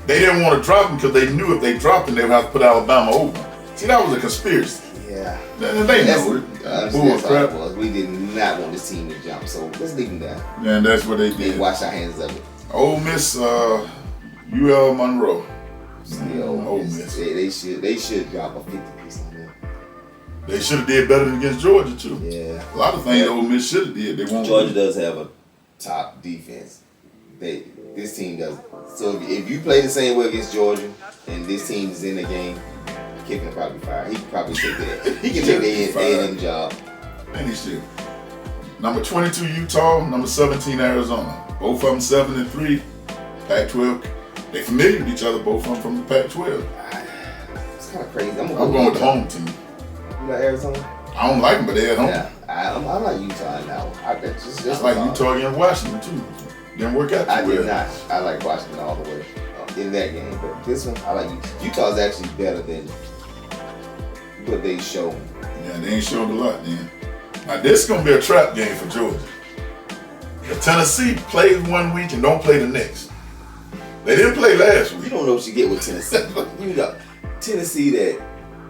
They didn't want to drop them because they knew if they dropped them, they would have to put Alabama over. See, that was a conspiracy. Yeah. They know it. That's how it was. We did not want this team to jump, so let's leave them down. And that's what they did. And wash our hands of it. Ole Miss, UL Monroe. Still, Ole Miss. They should drop a 50 piece on them. They should have did better than against Georgia too. Yeah. A lot of things Ole Miss should have did. They won't. Georgia does have a top defense. This team doesn't. So if you play the same way against Georgia and this team is in the game, Kiffin will probably fire. He can probably take that. He can take the A&M job. And he should. Number 22 Utah, number 17 Arizona. Both of them 7-3. Pac-12. They familiar with each other. Both of them from the Pac-12. It's kind of crazy. I'm going with the home team. You like Arizona? I don't like them, but they're at home. Yeah, I like Utah now. I like Utah against Washington too. Didn't work out too well. I did not. I like Washington all the way in that game, but this one I like Utah. Utah's actually better than what they show. Yeah, they ain't showed a lot then. Now this is gonna be a trap game for Georgia. If Tennessee plays 1 week and don't play the next. They didn't play last week. You don't know what you get with Tennessee. You know, Tennessee that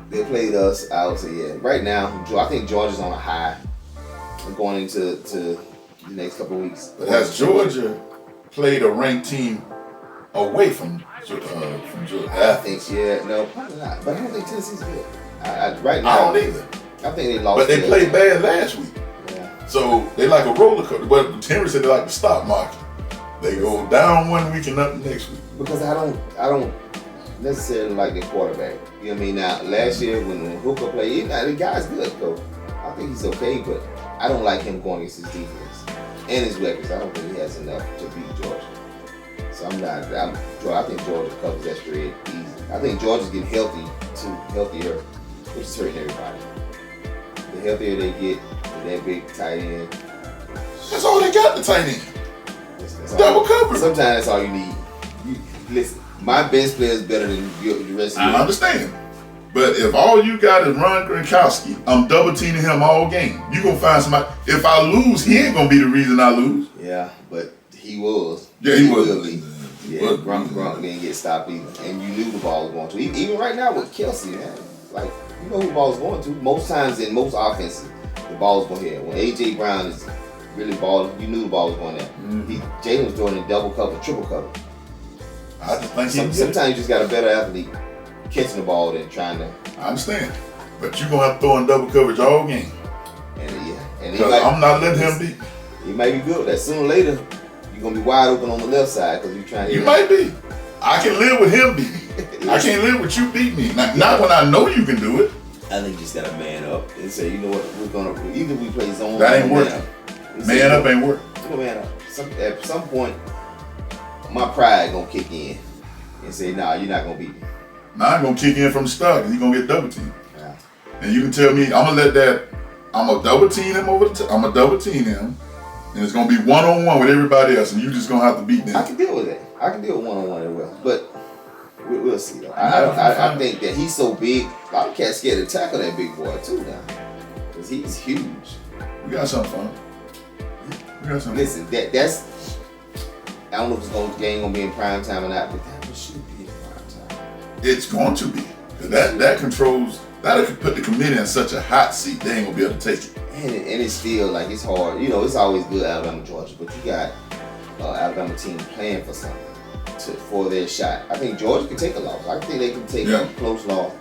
they played us, I would say, yeah. Right now, I think Georgia's on a high going into the next couple of weeks. But has Georgia played a ranked team away from Georgia? I think, no, probably not. But I don't think Tennessee's good. Right now, I don't either. I think they lost. But they played bad last week. Yeah. So they like a roller coaster. But Henry said they like the stock market. They go down 1 week and up the next week. Because I don't necessarily like the quarterback. You know what I mean? Now, last year when Hooker played, the guy's good though. I think he's okay, but I don't like him going against his defense and his weapons. I don't think he has enough to beat Georgia. So I think Georgia covers that spread easy. I think Georgia's getting healthier, which is hurting everybody. The healthier they get with that big tight end. That's all they got, the tight end. Double coverage. Sometimes that's all you need. Listen, my best player is better than the rest of you. I understand. But if all you got is Ron Gronkowski, I'm double teaming him all game. You gonna find somebody. If I lose, he ain't gonna be the reason I lose. Yeah, but he was. Yeah, he was. Yeah, Gronk didn't get stopped either, and you knew the ball was going to. Even right now with Kelsey, man, like you know who the ball is going to. Most times in most offenses, the ball is going here. When AJ Brown is really balling, you knew the ball was going there. Mm-hmm. Jalen was doing it double cover, triple cover. I just think sometimes you just got a better athlete catching the ball than trying to. I understand, but you're gonna have to throw in double coverage all game. And I'm not letting him beat. He might be good. That sooner or later you're gonna be wide open on the left side because you're trying to. You might be. I can live with him beating me. I can't live with you beating me. Not when I know you can do it. I think you just gotta man up and say, you know what, we're gonna either we play zone. That ain't working. Man up ain't working. Man up. At some point, my pride gonna kick in and say, nah, you're not gonna beat me. Nah, I'm gonna kick in from the start because he's gonna get double teamed. Yeah. And you can tell me, I'm gonna double team him I'm gonna double team him, and it's gonna be one-on-one with everybody else, and you just gonna have to beat them. I can deal with that. I can deal with one-on-one as well, but we'll see though. I think that he's so big. A lot of cats scared to tackle that big boy too now, because he's huge. We got something fun. Listen, that's I don't know if the game gonna be in prime time or not, but that should be in prime time. It's going to be. That controls. That'll put the committee in such a hot seat. They ain't gonna be able to take it. And it's still like it's hard. You know, it's always good Alabama, Georgia, but you got Alabama team playing for something for their shot. I think Georgia can take a loss. I think they can take a close loss,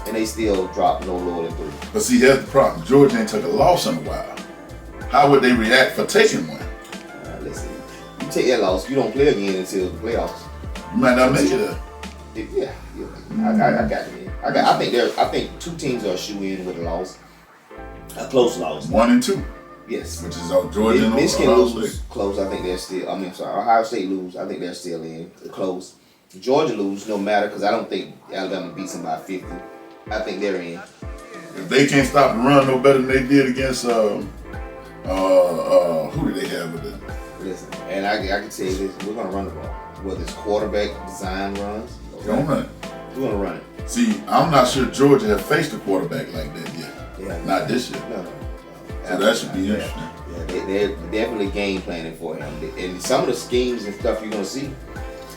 and they still drop no lower than 3. But see, here's the problem. Georgia ain't took a loss in a while. How would they react for taking one? Listen, you take that loss, you don't play again until the playoffs. You might not make it up. Yeah. I got it. I think 2 teams are shoe in with a loss, a close loss. 1 and 2. Yes, which is Georgia and Michigan Ohio lose State. Close. I think they're still. Ohio State lose. I think they're still in close. Georgia lose no matter because I don't think Alabama beats them by 50. I think they're in. If they can't stop the run no better than they did against who did they have with them? Listen, and I can tell you this: we're gonna run the ball. Whether it's quarterback design runs, Don't run it. We're gonna run it. See, I'm not sure Georgia have faced a quarterback like that yet. Yeah, not this year. No. So that should be interesting. Yeah, they're definitely game planning for him. And some of the schemes and stuff you're going to see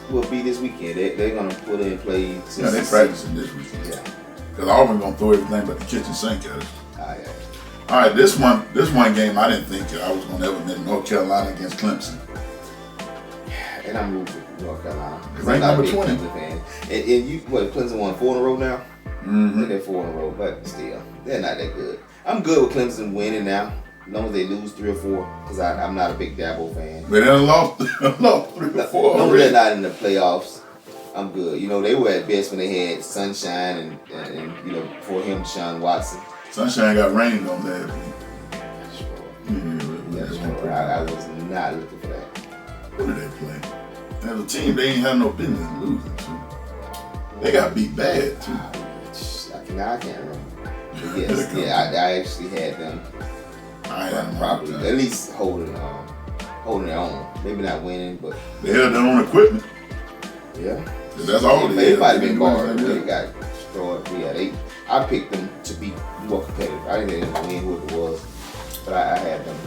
will be this weekend. They're going to put in play. Yeah, they're practicing this weekend. Yeah. Because Auburn going to throw everything but the kitchen sink at us. Yeah. All right, this one game I didn't think I was going to ever win. North Carolina against Clemson. And I'm rooting for North Carolina. Ranked number 20. Clemson fan. And you, Clemson won 4 in a row now? Mm-hmm. I think they're 4 in a row, but still, they're not that good. I'm good with Clemson winning now, as long as they lose 3 or 4, because I'm not a big Dabo fan. But they done lost 3 or 4 As long as already. they're not in the playoffs, I'm good. You know, they were at best when they had Sunshine and you know, before him, Deshaun Watson. Sunshine got rained on that. I was not looking for that. Who did they play? As a team, they ain't had no business losing to. They got beat bad, too. I can't remember. But yes, I actually had them probably at least holding their own. Maybe not winning, but they held their own equipment. Yeah. That's all they might have been guarded. They got destroyed. Yeah, I picked them to be more competitive. I didn't think they win whoever it was, but I had them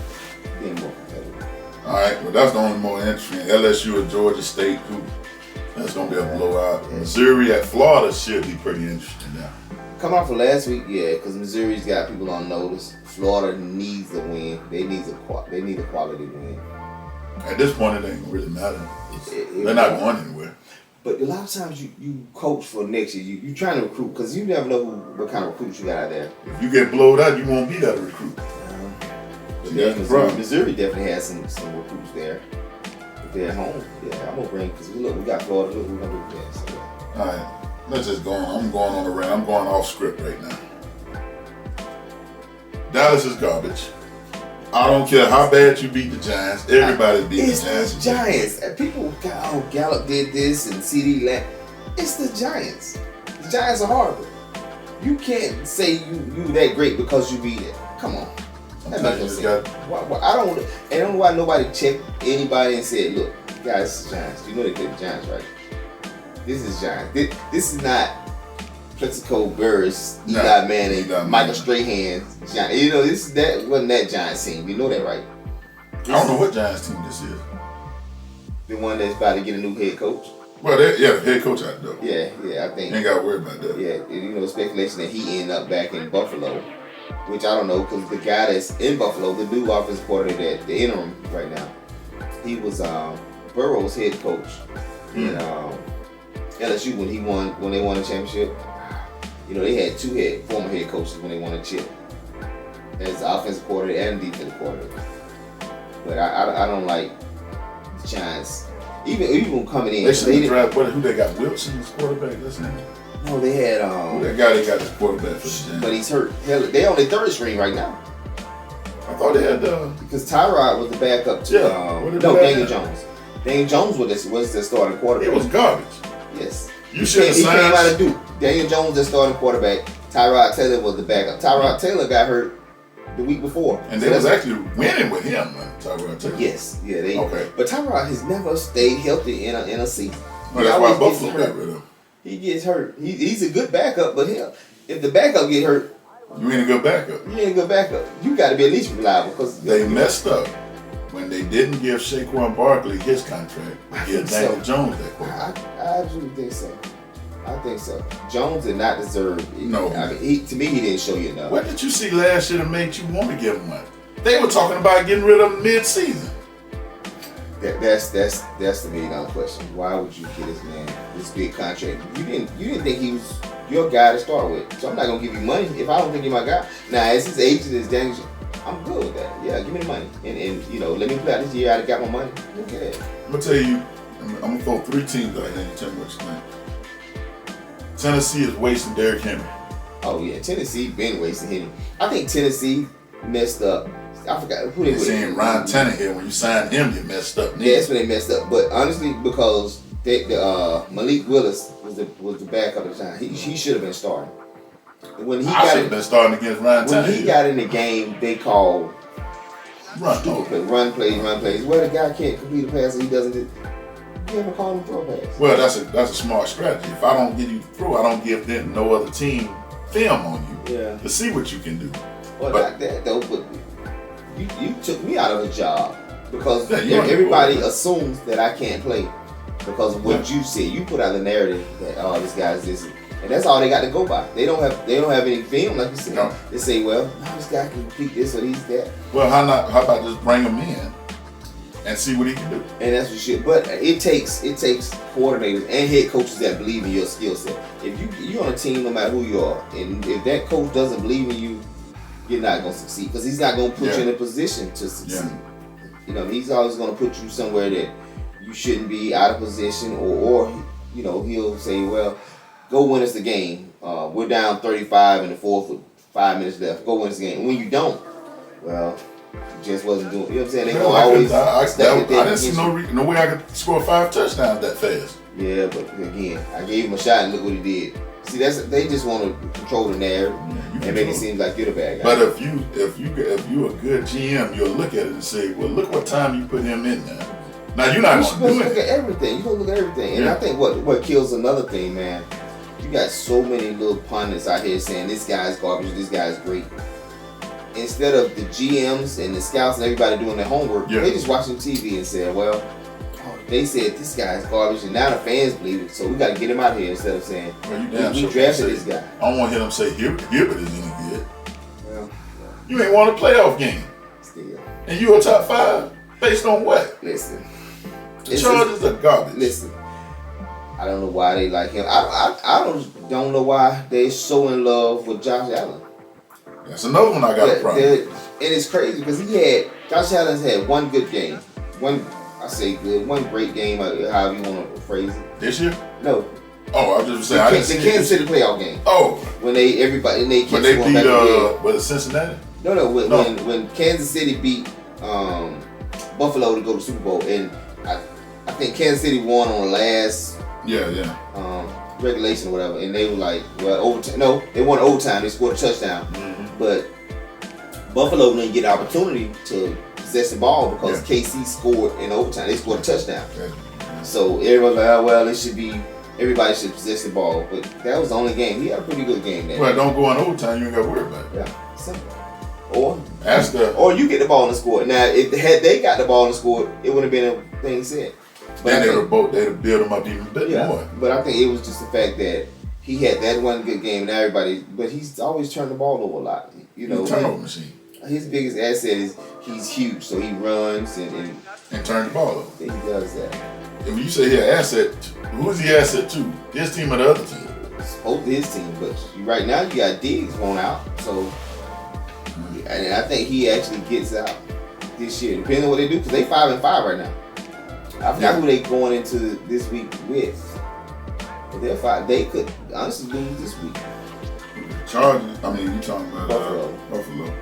being more competitive. All right, well, that's the only more interesting. LSU or Georgia State, that's going to be a blowout. Yeah. Missouri at Florida should be pretty interesting now. Come out for last week, yeah, because Missouri's got people on notice. Florida needs a win. They need a quality win. At this point, it ain't gonna really matter. They're not going anywhere. But a lot of times you coach for next year. You trying to recruit because you never know what kind of recruits you got out there. If you get blowed out, you won't be that recruit. Missouri definitely has some recruits there. If they're at home, yeah, I'm gonna bring because we got Florida. Look, we're gonna do that. So, yeah. All right. Let's just go on. I'm going on the rant. I'm going off script right now. Dallas is garbage. I don't care how bad you beat the Giants. Everybody's beating the Giants. It's the Giants. And people got, Gallup did this and CD Lamb. It's the Giants. The Giants are horrible. You can't say you that great because you beat it. Come on. That makes no sense. I don't know why nobody checked anybody and said, look, guys, it's the Giants. You know they played the Giants, right? This is Giants. This is not Plexico Burris, Eli Manning, Michael Strahan, Giants. You know, that wasn't that Giants team. You know that, right? I don't know what Giants team this is. The one that's about to get a new head coach. Well, the head coach out there. Yeah, I think. Ain't got to worry about that. Yeah, you know, speculation that he ended up back in Buffalo, which I don't know, because the guy that's in Buffalo, the new offensive coordinator, the interim right now, he was Burrow's head coach in LSU when they won a championship. You know, they had 2 former head coaches when they won a chip, as offensive coordinator and defensive coordinator. But I don't like the Giants. Even coming in, they should have drafted who they got. Wilson as quarterback. Listen. No, they had that guy they got as quarterback for the Giants. But he's hurt. They on their 3rd string right now. I thought they had because Tyrod was the backup to Daniel Jones. Daniel Jones was the starting quarterback. It was garbage. Yes. You should have signed. He came out of Duke. Daniel Jones the starting quarterback. Tyrod Taylor was the backup. Tyrod Taylor got hurt the week before. And they was actually winning with him, Tyrod Taylor. Yes. Yeah. Okay. But Tyrod has never stayed healthy in a season. No, that's why Buffalo got rid of him. He gets hurt. He's a good backup, but if the backup get hurt, you ain't a good backup. You ain't a good backup. You got to be at least reliable because they messed up when they didn't give Saquon Barkley his contract, give Daniel Jones that quarterback. I absolutely think so. I think so. Jones did not deserve it. No. I mean, to me, he didn't show you enough. What did you see last year that made you want to give him money? They were talking about getting rid of him mid-season. That's the $1 million question. Why would you get this man this big contract? You didn't think he was your guy to start with. So I'm not gonna give you money if I don't think you're my guy. Now, as his agent is Daniel, I'm good with that. Yeah, give me the money and let me play out this year. I got my money. Look at that. I'm gonna tell you, I'm gonna throw 3 teams out here and tell me what you think. Tennessee is wasting Derrick Henry. Oh yeah, Tennessee been wasting him. I think Tennessee messed up. I forgot who they were. Saying Ryan Tannehill, when you signed him, you messed up. Yeah, that's when they messed up. But honestly, because Malik Willis was the backup at the time, he should have been starting. When he I should have been starting against Ryan Tannehill. When he got in the game, they called run plays. Well, the guy can't complete a pass, so he doesn't. You ever call him throw pass? Well, that's a smart strategy. If I don't give you throw, I don't give them no other team film on you to see what you can do. Well, not that though, but you took me out of a job because everybody assumes that I can't play because of what you said. You put out the narrative that this guy's this, and that's all they got to go by. They don't have any film like you said. No. They say, well, no, this guy can complete this or he's that. Well, how about just bring him in and see what he can do? And that's what shit. But it takes coordinators and head coaches that believe in your skill set. If you're on a team, no matter who you are, and if that coach doesn't believe in you, you're not gonna succeed because he's not gonna put you in a position to succeed. Yeah. He's always gonna put you somewhere that you shouldn't be, out of position, or he'll say, well, go win us the game. We're down 35 in the fourth with 5 minutes left. Go win us the game. And when you don't, well, you just wasn't doing. You know what I'm saying? They gonna always. I didn't see no way I could score 5 touchdowns that fast. Yeah, but again, I gave him a shot and look what he did. See, they just want to control the narrative and make it seem like you're the bad guy. But if you're a good GM, you'll look at it and say, well, look what time you put him in now. Now you're not going to do it. Look at everything. You're gonna look at everything. And I think what kills another thing, man. You got so many little pundits out here saying this guy's garbage, this guy's great. Instead of the GMs and the scouts and everybody doing their homework, they just watching TV and saying, well, they said this guy's garbage, and now the fans believe it, so we got to get him out here instead of saying, we drafted this guy. I don't want to hear them say Hibbert is any good. Well, you ain't won a playoff game. Still. And you a top 5? Based on what? Listen. The Chargers are garbage. Listen. I don't know why they like him. I don't know why they're so in love with Josh Allen. That's another one I got a problem with. And it's crazy because Josh Allen's had one good game. One great game, however you want to phrase it. This year? No. Oh, I was just saying. The Kansas City playoff game. Oh. When they beat was it Cincinnati? No. When Kansas City beat Buffalo to go to Super Bowl, and I think Kansas City won on the last regulation or whatever, and they were like, well, overtime. No, they won overtime. They scored a touchdown, but Buffalo didn't get the opportunity to possess the ball because KC scored in overtime. They scored a touchdown. So everyone was like, oh, well, everybody should possess the ball. But that was the only game. He had a pretty good game there. Well, don't go in overtime. You ain't got to worry about it. Yeah, simple. Or you get the ball and score. Now, had they got the ball and scored, it would have been a thing said. But then they'd have built him up even a bit more. But I think it was just the fact that he had that one good game and everybody, but he's always turned the ball over a lot. Turnover machine. His biggest asset is he's huge, so he runs and turns the ball over. He does that. And when you say he an asset, who is he asset to? His team or the other team? Both his team, but right now you got Diggs going out, so and I think he actually gets out this year, depending on what they do, because they 5-5 right now. I forgot who they going into this week with. But they're 5. They could honestly lose this week. Chargers. I mean, you talking about Buffalo.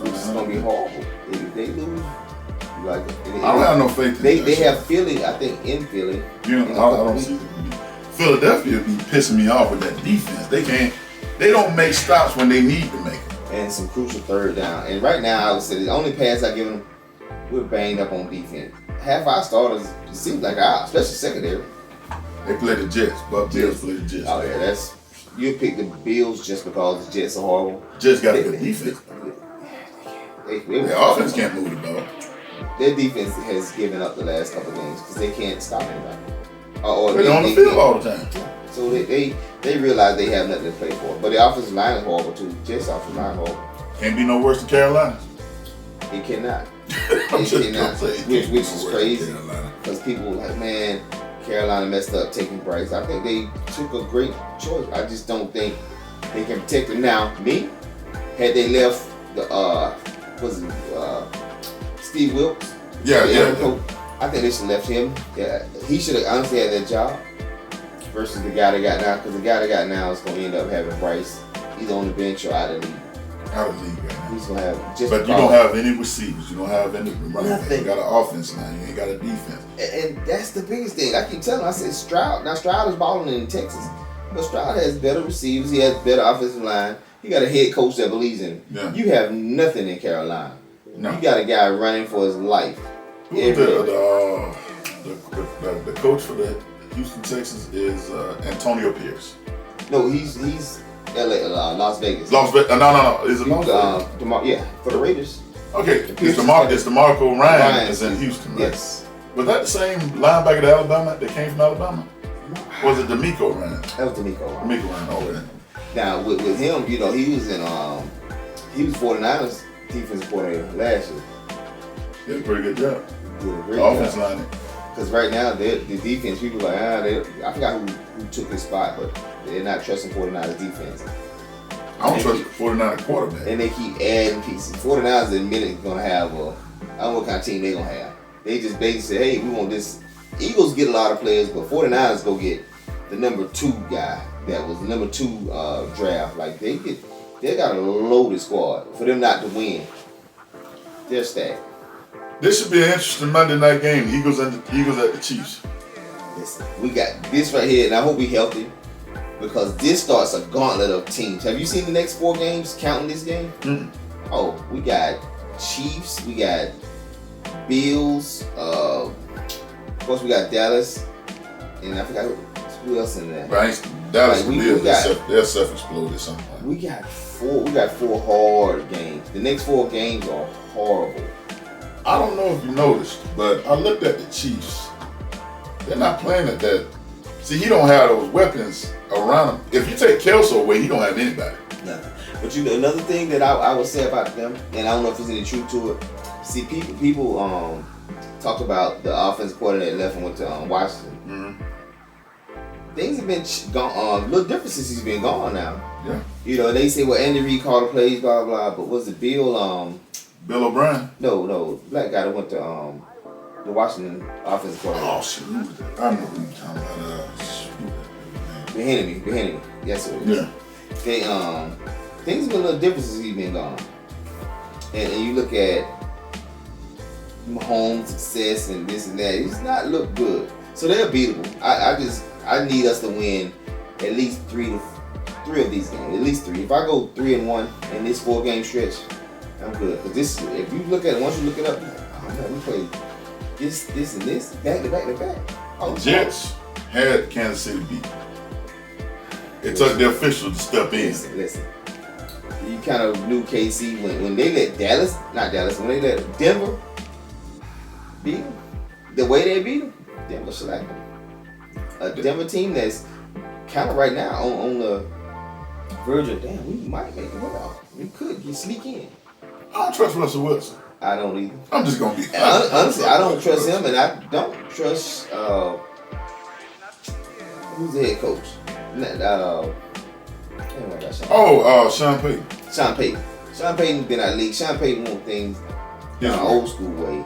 It's gonna be horrible if they lose. I don't have no faith in they have Philly. I think in Philly. I don't see it. Philadelphia be pissing me off with that defense. They don't make stops when they need to make them. And some crucial third down. And right now, I would say the only pass I give them, we're banged up on defense. Half our starters, it seems like especially secondary. They play the Jets. But Bills play the Jets. Oh yeah, you pick the Bills just because the Jets are horrible. Jets got a good defense. Their offense can't move the ball. their defense has given up the last couple of games because they can't stop anybody. They're on the field all the time. So they realize they have nothing to play for. But the offensive line is horrible too. Jets offensive line is horrible. Can't be no worse than Carolina. It cannot. I'm It just cannot. gonna say, Which is crazy. Because people were like, man, Carolina messed up taking Bryce. I think they took a great choice. I just don't think they can protect him. Now, had they left the Steve Wilkes? Yeah. I think they should have left him. Yeah, he should have honestly had that job versus the guy they got now. Because the guy they got now is going to end up having Bryce either on the bench or out of the league. Out of the league right now. He's going to have just. But you don't have any receivers. You don't have any running back. Nothing. You got an offense now. You ain't got a defense. And that's the biggest thing. I keep telling him, I said Stroud. Now Stroud is balling in Texas. But Stroud has better receivers. He has better offensive line. He got a head coach that believes in him. Yeah. You have nothing in Carolina. No. You got a guy running for his life. The coach for the Houston Texans is Antonio Pierce. No, he's LA, Las Vegas. Las Vegas. No. Is it Las Vegas? Yeah, for the Raiders. Okay, it's DeMarco Ryan is in Houston, right? Yes. Was that the same linebacker to Alabama that came from Alabama? Or was it D'Amico Ryan? That was D'Amico Ryan. D'Amico Ryan, okay. Now with him, he was in he was 49ers defensive coordinator last year. Did a pretty good job. Did a great Offense job. line. Because right now the defense, people are like I forgot who took his spot, but they're not trusting 49ers defense. I don't trust the 49er quarterback. And they keep adding pieces. 49ers in a minute gonna have I don't know what kind of team they're gonna have. They just basically say, hey, we want this. Eagles get a lot of players, but 49ers go get the number 2 guy that was the number 2 draft. Like they got a loaded squad for them not to win. They're stacked. This should be an interesting Monday night game. Eagles at the Chiefs. Listen, we got this right here, and I hope we healthy because this starts a gauntlet of teams. Have you seen the next 4 games? Counting this game? Mm-hmm. Oh, we got Chiefs, we got Bills. Of course, we got Dallas, and I forgot who else in there. Right, Dallas like they're self-exploded at some point. We got 4 hard games. The next 4 games are horrible. I don't know if you noticed, but I looked at the Chiefs. They're not playing at that. See, he don't have those weapons around him. If you take Kelso away, he don't have anybody. Nothing. But you know, another thing that I would say about them, and I don't know if there's any truth to it. See, people talk about the offensive coordinator that left and went to Washington. Mm-hmm. Things have been gone a little different since he's been gone now. Yeah. You know, they say, well, Andy Reid called the plays, blah, blah, but was it Bill O'Brien? No, black guy that went to the Washington offensive coordinator. Oh, shit, who was that? I know who you're talking about. Behenemy. Yes, it is. Yeah. They things have been a little different since he's been gone. And you look at Mahomes' success and this and that, it's not look good. So they're beatable. I need us to win at least 3 of these games. At least 3. If I go 3-1 in this 4-game stretch, I'm good. Cause this, if you look at it, once you look it up, you're like, oh man, we played this, and this, back to back to back. Oh, the Jets had Kansas City beat. It took the official to step in. Listen. You kind of knew KC when they let when they let Denver beat them, the way they beat them, Denver shellacked them. A Denver team that's kind of right now on the verge of, damn, we might make it out. We could sneak in. I don't trust Russell Wilson. I don't either. I'm just gonna be honestly, I don't trust him, and I don't trust who's the head coach? Sean Payton. Sean Payton's been out of the league. Sean Payton wants things in an old school way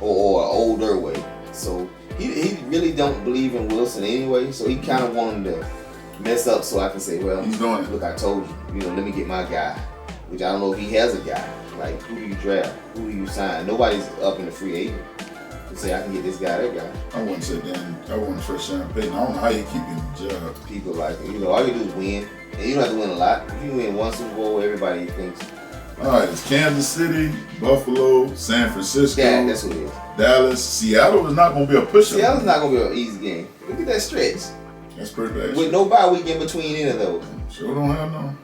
or an older way. So he really don't believe in Wilson anyway. So he kind of wanted to mess up so I can say, well, he's doing it. Look, I told you, let me get my guy. Which I don't know if he has a guy. Like, who do you draft? Who do you sign? Nobody's up in the free agent to say I can get this guy, that guy. I wouldn't say that. I wouldn't trust Sean Payton. I don't know how you keep getting the job. People like, all you do is win. And you don't have to win a lot. If you win one Super Bowl, everybody thinks. All right, it's Kansas City, Buffalo, San Francisco. Yeah, that's what it is. Dallas. Seattle is not going to be a push-up. Seattle's not going to be an easy game. Look at that stretch. That's pretty bad. With no bye week in between any of those. Sure don't have no.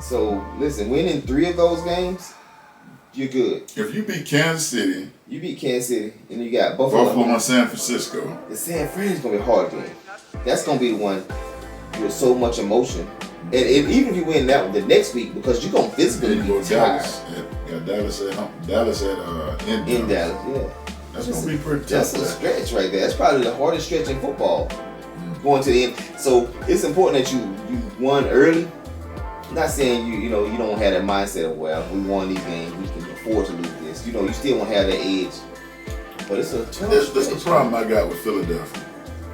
So, listen, winning 3 of those games, you're good. If you beat Kansas City, You beat Kansas City, and you got Buffalo and San Francisco. The San Francisco's gonna be a hard game. That's gonna be the one with so much emotion. And even if you win that one the next week, because you're gonna physically be tired. Dallas in Dallas, yeah. That's gonna be pretty tough. That's a stretch right there. That's probably the hardest stretch in football. Going to the end. So it's important that you won early. I'm not saying you don't have that mindset of, well, we won these games, we can afford to lose this. You still won't have that edge. But it's a tough. This is the problem I got with Philadelphia.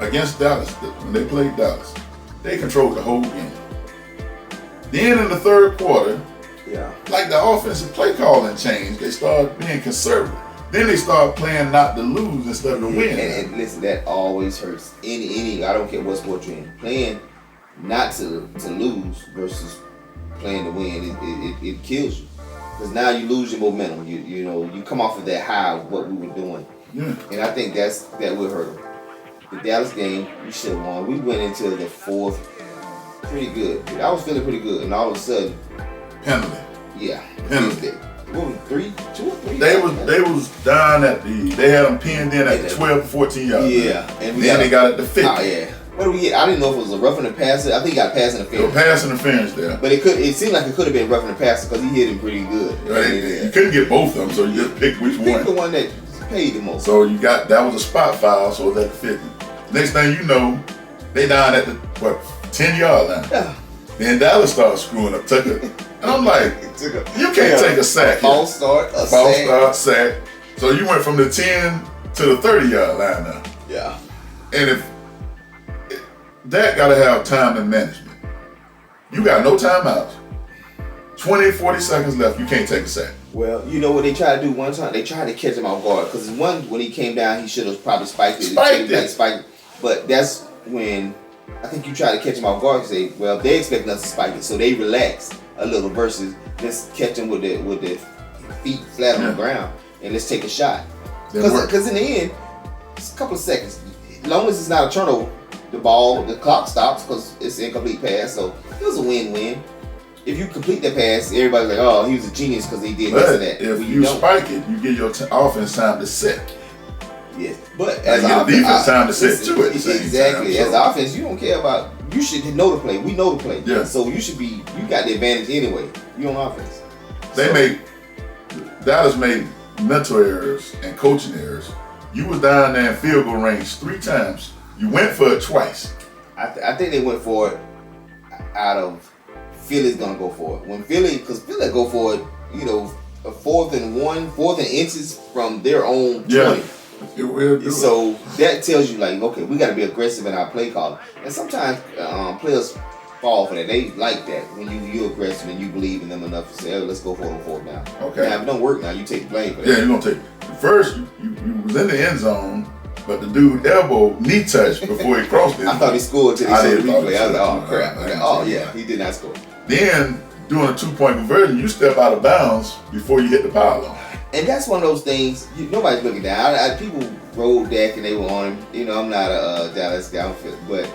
Against Dallas, when they played Dallas, they controlled the whole game. Then in the third quarter, like the offensive play calling changed, they started being conservative. Then they started playing not to lose instead of to win. And listen, that always hurts. Any I don't care what sport you're in. Playing not to lose versus playing to win, it kills you. Because now you lose your momentum. You come off of that high of what we were doing. Yeah. And I think that will hurt them. The Dallas game, we should have won. We went into the fourth pretty good. I was feeling pretty good, and all of a sudden, penalty. Yeah. Penalty. What was 2 or 3? They was down at they had them pinned in at the 12 to 14 yard line. Yeah. And then they got at the 50. Oh yeah. What do we get? I didn't know if it was a roughing the passer. I think he got pass interference. Pass interference there. But it seemed like it could have been roughing the passer because he hit him pretty good. You couldn't get both of them, so you just pick which one. Pick the one that paid the most. So that was a spot foul, so it was at the 50. Next thing you know, they down at the 10 yard line. Yeah. Then Dallas started screwing up. And I'm like, you can't take a sack. False start, sack. So you went from the 10 to the 30 yard line now. Yeah. And if that gotta have time and management. You got no timeouts. 20, 40 seconds left, you can't take a sack. Well, you know what they tried to do one time? They tried to catch him off guard. Because when he came down, he should have probably spiked it. But that's when I think you try to catch him off guard and say, well, they expect us to spike it. So they relax a little versus just catch him with the feet flat on the ground and let's take a shot. Because in the end, it's a couple of seconds. As long as it's not a turnover, the clock stops because it's an incomplete pass. So it was a win-win. If you complete that pass, everybody's like, oh, he was a genius because he did this and that. If you spike it, you give your offense time to set. Yes, but as a defense time to set too at the same exactly. time. As offense, you don't care about. You should know the play. We know the play. Yeah. So you should be. You got the advantage anyway. You on offense. Dallas made mental errors and coaching errors. You was down there in field goal range 3 times. You went for it twice. I think they went for it out of Philly's gonna go for it. Because Philly go for it, a 4th and 1, 4th and inches from their own 20. Yeah. So that tells you, like, okay, we got to be aggressive in our play calling. And sometimes players fall for that. They like that when you're aggressive and you believe in them enough to say, oh, let's go for the 4th down. Okay. Now, if it don't work now, you take the blame for that. Yeah, you're going to take it. First, you was in the end zone, but the dude elbow knee touched before he crossed it. I thought he scored until they said the replay. I was like, oh, crap. Yeah, he did not score. Then, doing a 2-point conversion, you step out of bounds before you hit the pylon. And that's one of those things, nobody's looking down. People rolled Dak and they were on him. I'm not a Dallas guy, but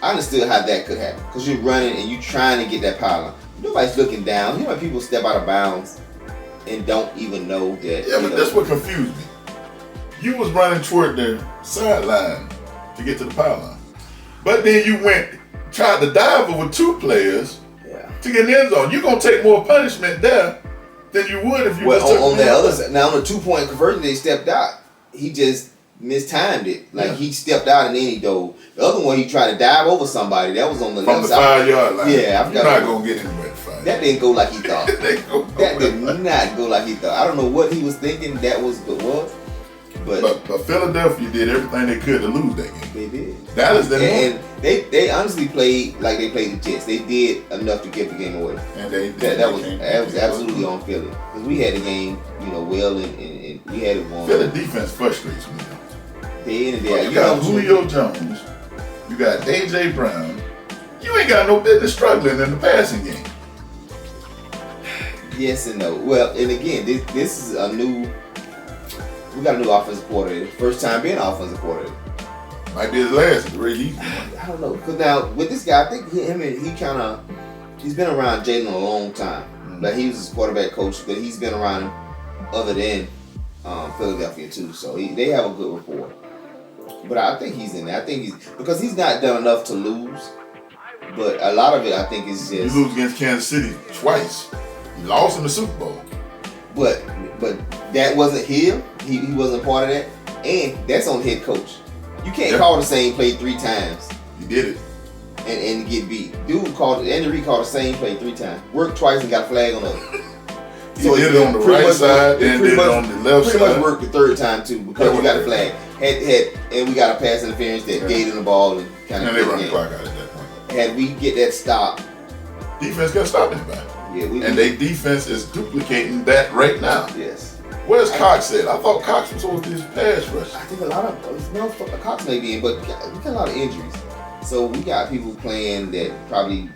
I understood how that could happen. Because you're running and you're trying to get that pylon. Nobody's looking down. When people step out of bounds and don't even know that. Yeah, but that's what confused me. You was running toward the sideline to get to the pylon. But then you tried to dive over 2 players to get in the end zone. You're going to take more punishment there than you would if you just took on the other side. Now, on the 2-point conversion, they stepped out. He just mistimed it. He stepped out and then he dove. The other one, he tried to dive over somebody. That was on the left side. From the 5 yard line. Yeah, I forgot. You're not going to get anywhere. That didn't go like he thought. That did not go like he thought. I don't know what he was thinking that was. But Philadelphia did everything they could to lose that game. They did. Dallas didn't. And they honestly played like they played the Jets. They did enough to give the game away. And that was absolutely on Philly. Because we had the game, well, and we had it won. Philly defense frustrates me. Day in and day out. You got Julio Jones. You got A.J. Brown. You ain't got no business struggling in the passing game. Yes and no. Well, and again, this is a new. We got a new offensive coordinator. First time being offensive coordinator. Might be his last. I don't know. Because now, with this guy, I think he's been around Jalen a long time. Mm-hmm. Like, he was his quarterback coach, but he's been around him other than Philadelphia too. So they have a good rapport. But I think he's in there. I think because he's not done enough to lose. But a lot of it, I think, is just you lose against Kansas City twice. You lost in the Super Bowl. But that wasn't him. He wasn't part of that. And that's on head coach. You can't call the same play 3 times. He did it. And get beat. Andy Reid called the same play 3 times. Worked twice and got a flag on the other. So he did it on the right side and did it on the left side. Pretty much worked the 3rd time too because we got a flag. And we got a pass interference that gave him the ball and kind of. And they run the clock out at that point. Had we get that stop, defense can't stop anybody. Yeah, and their defense is duplicating that right now. Yes. Where's Cox at? I thought Cox was supposed to be his pass rush. I think a lot of Cox may be in, but we got a lot of injuries. So we got people playing that probably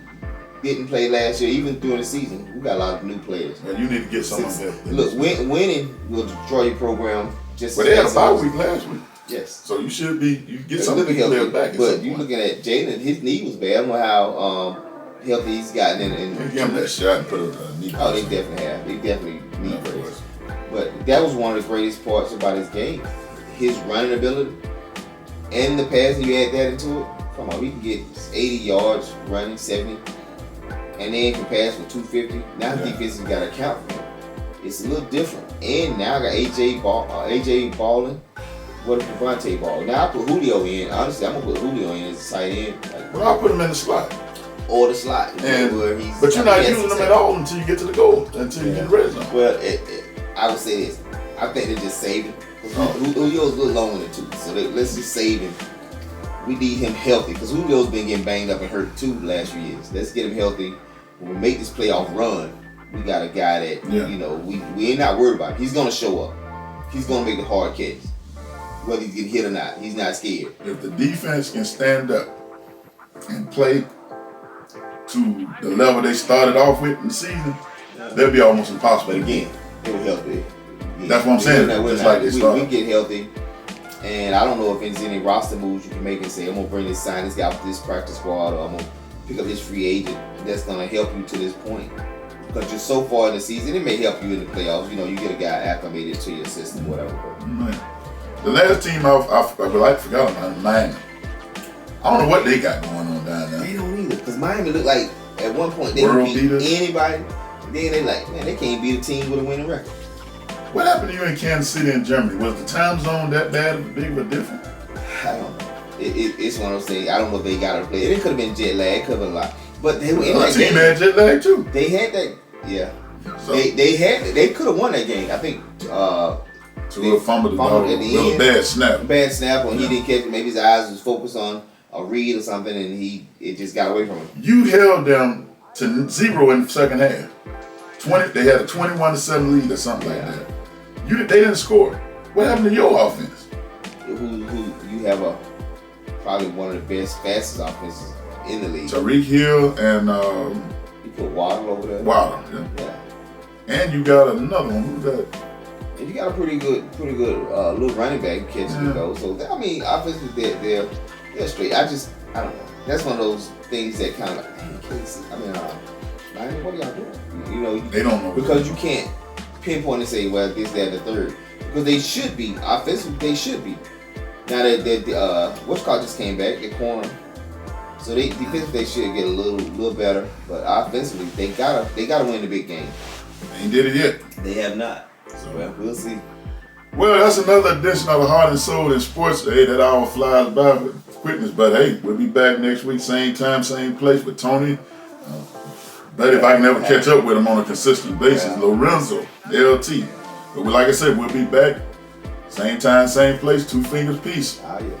didn't play last year, even during the season. We got a lot of new players. Well, you need to get some of them. Look, winning will destroy your program. Just but they had a bye week last week. Yes. So you get some of the players back. But you looking at Jaden, his knee was bad. I don't know how healthy he's gotten. And give him that shot and put a knee. Oh, they definitely have. They definitely need brace. But that was one of the greatest parts about his game. His running ability and the passing, you add that into it. Come on, we can get 80 yards running, 70, and then can pass for 250. Now the defense has got to account for him. It's a little different. And now I got AJ balling. What if Devontae ball? Now I put Julio in. Honestly, I'm gonna put Julio in as a tight end. Well, I'll put him in the slot. Or the slot. But you're not using them at all until you get to the goal, until you get the red zone. Well, I would say this. I think they're just saving. Julio's a little long in the tooth, so let's just save him. We need him healthy because Julio's been getting banged up and hurt too the last few years. Let's get him healthy. When we make this playoff run, we got a guy that we ain't not worried about. He's gonna show up. He's gonna make the hard catch, whether he's getting hit or not. He's not scared. If the defense can stand up and play to the level they started off with in the season, they'll be almost impossible. But again, they were healthy. That's what I'm saying. We get healthy, and I don't know if there's any roster moves you can make and say, I'm gonna bring this guy with this practice squad, or I'm gonna pick up this free agent that's gonna help you to this point. Because you're so far in the season, it may help you in the playoffs. You know, you get a guy acclimated to your system, whatever. The last team I forgot about, Miami. I don't know what they got going on down there. They don't either, because Miami looked like at one point they would beat anybody. Then they like, man, they can't beat a team with a winning record. What happened to you in Kansas City and Germany? Was the time zone that bad of big of a difference? I don't know. It's one of those things. I don't know if they got to play. It could have been jet lag. It could have been a lot. But they were in that game. Team had jet lag too. They had that. Yeah. So they could have won that game. I think. To a fumble at the end. Bad snap. Bad snap when he didn't catch it. Maybe his eyes was focused on a read or something, and it just got away from him. You held them to 0 in the second half. They had a 21-7 lead or something like that. They didn't score. What happened to your offense? You have probably one of the best, fastest offenses in the league. Tyreek Hill and you put Waddle over there. Waddle, yeah. And you got another one. Who's that? And you got a pretty good little running back catching the goal. So offensively, they're straight. I don't know. That's one of those things that kind of what are y'all doing? You know, they don't know because you can't pinpoint and say, well, this, that, and the third, because they should be offensively. They should be. Now that what's called just came back, the corner. So defensively they should get a little better, but offensively they gotta win the big game. They ain't did it yet. They have not. So we'll see. Well, that's another edition of the Heart and Soul in Sports. Hey, that hour flies by with quickness, but hey, we'll be back next week, same time, same place with Tony. But if I can never catch up with him on a consistent basis, Lorenzo, LT. But like I said, we'll be back, same time, same place, 2 fingers, peace. Yeah.